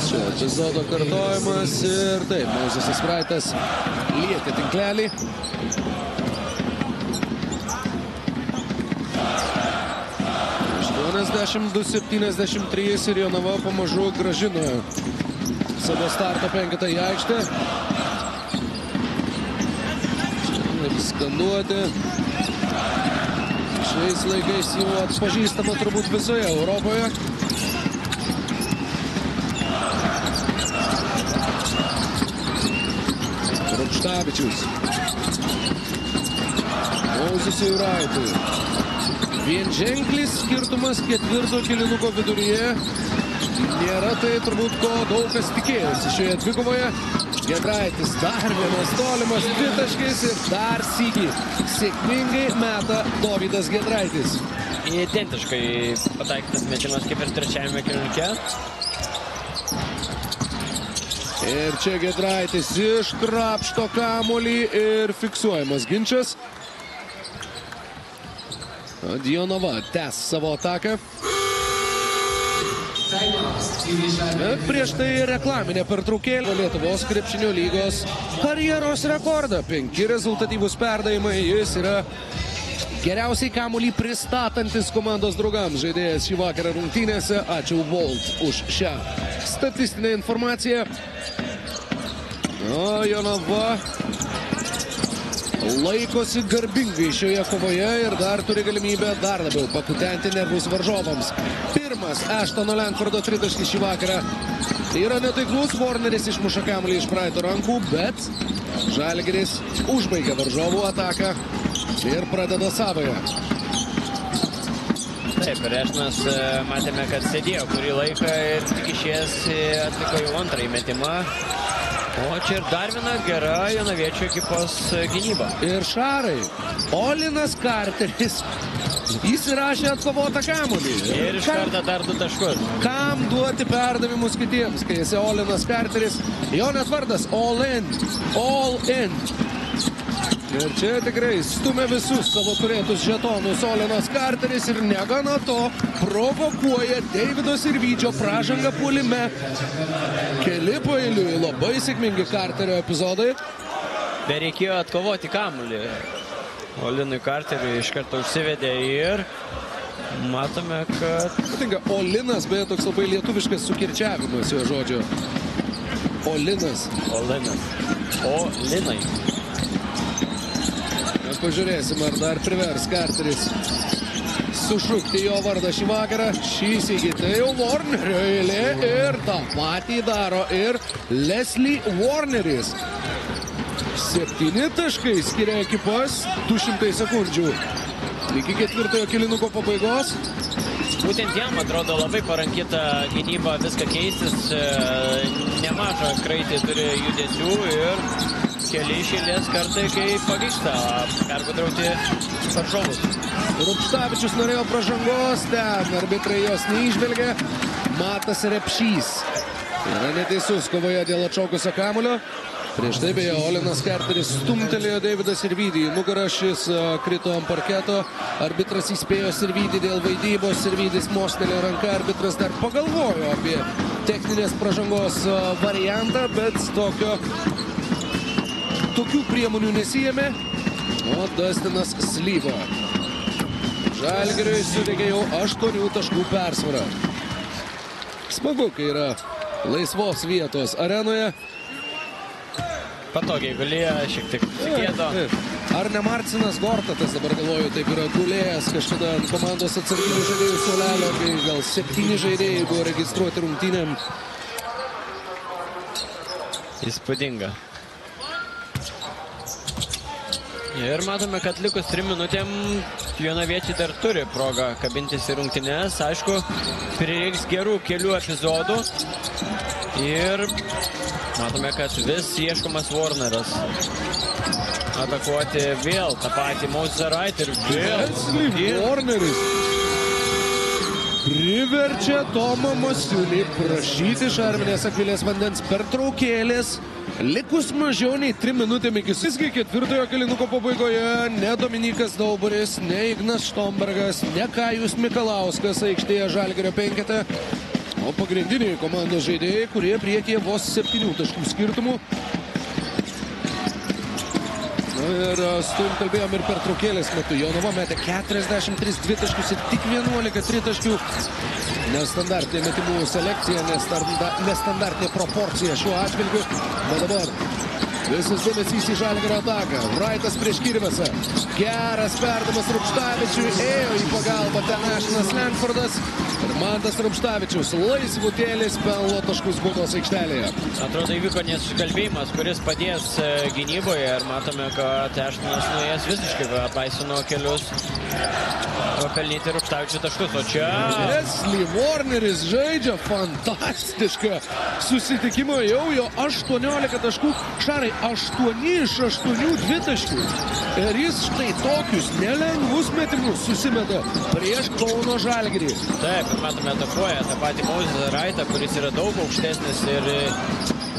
Šio epizodo kartojimas ir taip, Mozesas Raitas lietė tinklelį. Aštuoniasdešimt 2-73 ir Jonava pamažu grąžino savo starto penketą į aikštę. Ir skanduoti. Šiais laikais jau atpažįstama turbūt visoje Europoje. Rupštavičius. Mozesui Raitui. Vienženklis skirtumas ketvirto kėlinuko viduryje. Nėra tai turbūt ko daug kas tikėjosi šioje dvikovoje. Giedraitis dar vienas tolimas dvitaškis ir dar sykį sėkmingai meta Dovydas Giedraitis. Identiškai pataikytas metimas kaip ir trečiajame kėlinuke. Ir čia Giedraitis iškrapšto kamuolį ir fiksuojamas ginčas. Jonava tęs savo ataką. Prieš tai reklaminė pertraukėlė. Lietuvos krepšinio lygos karjeros rekordą. 5 rezultatyvūs perdavimai. Jis yra geriausiai kamuolį pristatantis komandos draugams žaidėjas šį vakarą rungtynėse. Ačiū Volt už šią statistinę informaciją. O Jonava laikosi garbingai šioje kovoje ir dar turi galimybę dar labiau pakutenti nervus varžovams. Pirmas Ashtono Langfordo tritaškis šį vakarą yra netaiklus. Warneris išmuša kamuolį iš Praito rankų, bet Žalgiris užbaigia varžovų ataką ir pradeda savoją. Taip, ir Ashtonas matėme, kad sėdėjo kurį laiką ir tik išėjęs atliko jau antrąjį metimą. O čia ir dar viena gera jonaviečių ekipos gynyba. Ir šarai. Olinas Carteris įsirašė atkovotą kamuolį. Ir iš karto dar 2 taškus. Kam duoti perdavimus kitiems, kai esi Olinas Carteris? Jo net vardas All In. All In. Ir čia tikrai stumia visus savo turėtus žetonus Olinas Carteris ir negana to provokuoja Deivido Sirvydžio pražangą puolime. Keli paeiliui labai sėkmingi Carterio epizodai. Bereikėjo atkovoti kamuolį. Olinui Carteriui iš karto užsivedė ir matome, kad... Patinka, Olinas, beje, toks labai lietuviškas sukirčiavimas jo žodžio. Olinas. Olinas. Olinai. Pažiūrėsim, ar dar privers Carteris sušukti jo vardą šį vakarą. Šį sykį tai jau Warnerio eilė ir tą patį daro ir Leslie Warneris. 7 taškai skiria ekipas, 200 sekundžių iki ketvirtojo kėlinuko pabaigos. Būtent jam atrodo labai parankita gynyba viską keistis. Nemažą kraitį turi judesių ir keli iš eilės kartai, kai pavyksta pergudrauti varžovus. Rupštavičius norėjo pražangos, ten arbitrai jos neįžvelgia. Matas Repšys yra neteisus kovoje dėl atšokusio kamuolio. Prieš tai beje Olinas Carteris stumtelėjo Deividą Sirvydį. Nugarą šis krito ant parketo. Arbitras įspėjo Sirvydį dėl vaidybos. Sirvydis mostelėjo ranką. Arbitras dar pagalvojo apie techninės pražangos variantą, bet tokių priemonių nesijėmė. O Dustinas Slyva. Žalgiriui suteikė jau 8 taškų persvarą. Smagu, kai yra laisvos vietos arenoje. Patogiai gulėjo, šiek tiek tikėto. Ar ne Marcinas Gortatas, dabar galvoju, taip yra gulėjęs kažkada ant komandos atsarginių žaidėjų suolelio, kai gal 7 žaidėjai buvo registruoti rungtynėm. Įspūdinga. Ir matome, kad likus 3 minutėm Jonaviečiai dar turi progą kabintis į rungtynes. Aišku, prireiks gerų kelių epizodų. Ir matome, kad vis ieškomas Warneras. Atakuoti vėl tą patį Moses Wright ir vėl. Leslie Warneris priverčia Tomą Masiulį prašyti Šarminės Akvilės vandens pertraukėlės. Likus mažiau nei 3 minutėm iki visgi ketvirtojo kėlinuko pabaigoje ne Dominykas Dauburis, ne Ignas Štombergas, ne Kajus Mikalauskas aikštėje Žalgirio penkete, o pagrindiniai komandos žaidėjai, kurie priekyje vos 7 taškų skirtumų. Ir stumtelbėjom ir pertraukėlės metu. Jonava metė 43 dvitaškius ir tik 11 tritaškių. Nestandartinė metimų selekcija, nestandartinė proporcija šiuo atžvilgiu. Bet dabar visas dėmesys į Žalgirio ataką. Wrightas prieš Kirvesą. Geras perdamas Rupštavičiui. Ėjo į pagalbą ten Nešinas Lenfordas. Ir Mantas Rupštavičius laisvutėlis pelno taškus baudos aikštelėje. Atrodo, įvyko nesusikalbėjimas, kuris padės gynyboje. Ir matome, kad Eštinas nuėjęs visiškai atlaisvino kelius pelnyti Rupštavičių taškus. O čia Leslie Warneris žaidžia fantastišką susitikimą. Jau jo 18 taškų. Šarai 8 iš 8 dvitaškių. Ir jis štai tokius nelengvus metimus susimeta prieš Kauno Žalgirį. Taip, matome, atakuoja tą patį Moses Wrightą, kuris yra daug aukštesnis ir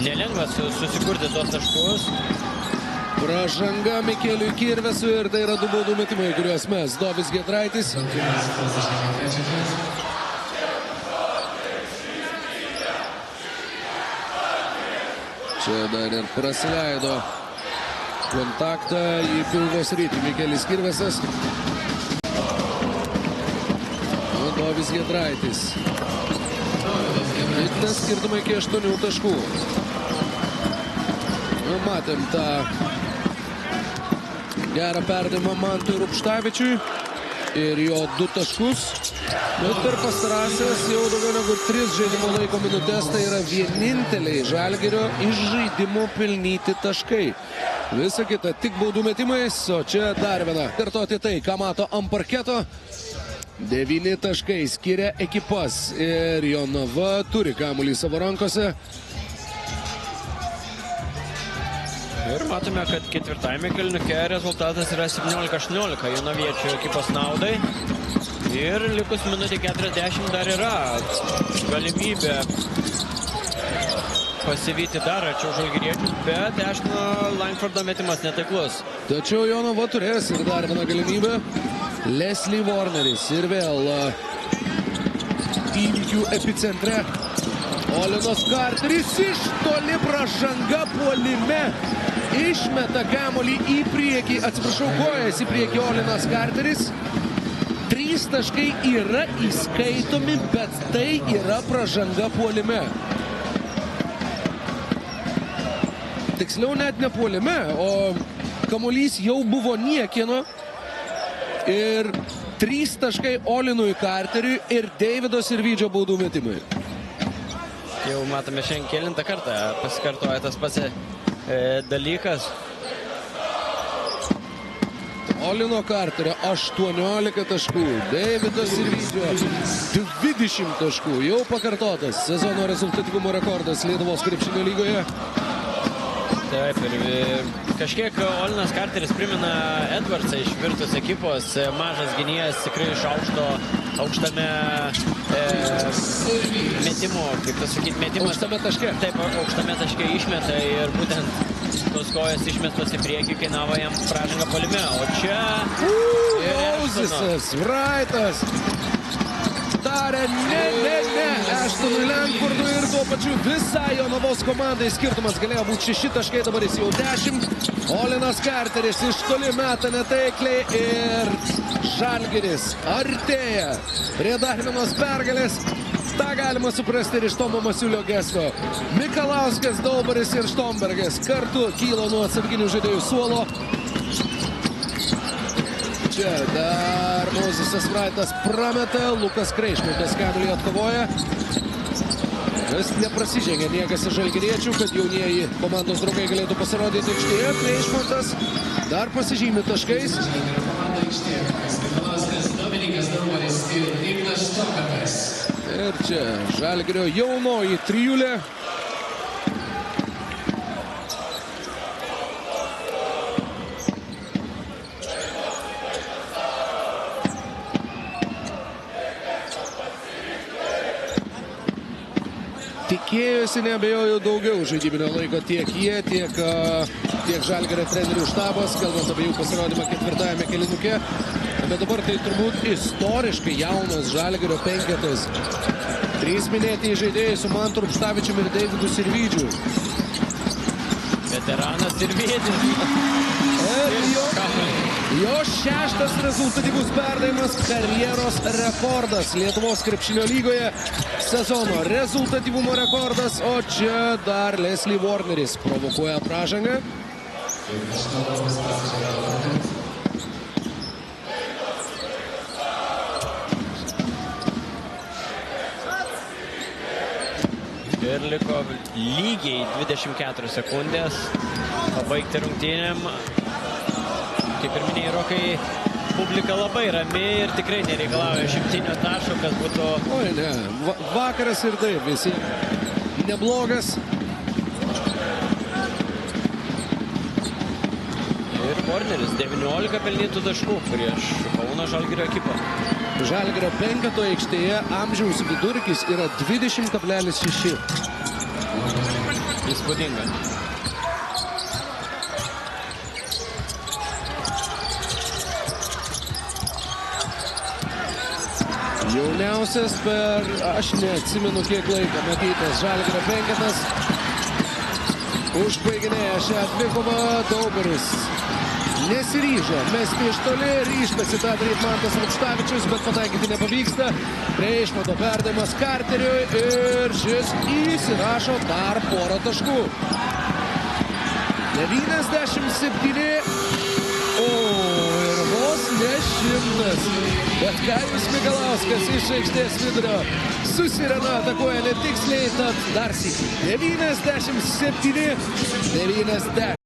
nelengvas susikurti tos taškus. Pražanga Mikeliui Kirvesui ir tai yra 2 baudų metimai, kuriuos mes Dovis Giedraitis. Čia dar ir prasileido kontaktą į pilvo sritį Mikelis Kirvesas. Dovis Giedraitis. Didina skirtumą iki 8 taškų. Matėm tą gerą perdavimą Mantui Rupštavičiui ir jo 2 taškus. Bet per pastarąsias jau daugiau negu 3 žaidimo laiko minutės tai yra vieninteliai Žalgirio iš žaidimo pelnyti taškai. Visa kita tik baudų metimais, o čia dar viena. Kartoti tai, ką mato ant parketo. 9 taškai skiria ekipas ir Jonava turi kamuolį savo rankose. Ir matome, kad ketvirtajame kėlinuke rezultatas yra 17-18 jonaviečių ekipos naudai. Ir likus minutė 40 dar yra galimybė pasivyti dar arčiau žalgiriečių, bet Eštino Langfordo metimas netaiklus. Tačiau Jonava turės ir dar vieną galimybę. Leslie Warneris ir vėl įvykių epicentre. Olinas Carteris iš toli pražanga puolime. Išmeta kamuolį į priekį, atsiprašau, kojas į priekį Olinas Carteris. 3 taškai yra įskaitomi, bet tai yra pražanga puolime. Tiksliau net ne puolime, o kamuolys jau buvo niekieno. Ir 3 taškai Olinui Carteriui ir Deivido Sirvydžio baudų metimai. Jau matome šiandien kelintą kartą pasikartoja tas pats dalykas. Olino Carterio 18 taškų, Deivido Sirvydžio 20 taškų. Jau pakartotas sezono rezultatyvumo rekordas Lietuvos krepšinio lygoje. Taip, ir kažkiek Olinas Carteris primena Edvardsą iš Virtus ekipos. Mažas gynėjas, tikrai iš aukštame metimo, kaip pasakyti, metimas. Aukštame taške. Taip, aukštame taške išmeta ir būtent tos kojas išmestos į priekį kainavo jam pražangą puolime. O čia Mosesas Wrightas darė ne. Eštonui Lenfordui ir tuo pačiu visai Jonavos komandai skirtumas galėjo būti 6 taškai, dabar jis jau 10. Olinas Carteris iš toli meta netaikliai ir Žalgiris artėja prie dar vienos pergalės. Ta galima suprasti ir iš Tomo Masiulio gesto. Mikalauskas, Daubaris ir Štombergas kartu kyla nuo atsarginių žaidėjų suolo. Čia dar Mosesas Wrightas prameta, Lukas Kreišmantas kamuolį atkovoja. Vis neprasižengė niekas iš žalgiriečių, kad jaunieji komandos draugai galėtų pasirodyti aikštėje. Kleišmantas dar pasižymi taškais. Ir čia Žalgirio jaunoji trijulė. Tikėjosi, neabejoju, daugiau žaidybinio laiko tiek jie, tiek Žalgirio trenerių štabas, kalbant apie jų pasirodymą ketvirtajame kėlinuke. Bet dabar tai turbūt istoriškai jaunas Žalgirio penketas. 3 minėti žaidėjai su Mantu Rubštavičiumi ir Deividu Sirvydžiu. Veteranas Sirvydis. Jo 6. rezultatyvus perdavimas, karjeros rekordas Lietuvos krepšinio lygoje. Sezono rezultatyvumo rekordas, o čia dar Leslie Warneris provokuoja pražangą. Ir liko lygiai 24 sekundės pabaigti rungtynėm. Kaip ir minėjai, Rokai, publika labai rami ir tikrai nereikalauja šimtinio taško, kas būtų... Oi, ne. Vakaras ir taip visi neblogas. Ir Warneris 19 pelnytų taškų prieš Kauno Žalgirio ekipą. Žalgirio penketo aikštėje amžiaus vidurkis yra 20,6. Įspūdinga. Jauniausias per, aš neatsimenu kiek laiko matytas Žalgirio penketas. Užbaiginėja šią dvikovą Dauberis. Nesiryžo mesti iš toli, ryžtasi tą daryti Mantas Rubštavičius, bet pataikyti nepavyksta. Kleišmanto perdavimas Karteriui ir šis įsirašo dar porą taškų. 97. Ir vos ne 100. Bet Kaimis Mikalauskas iš aikštės vidurio susirena, atakuoja netiksliai, tad dar sykį 97-90.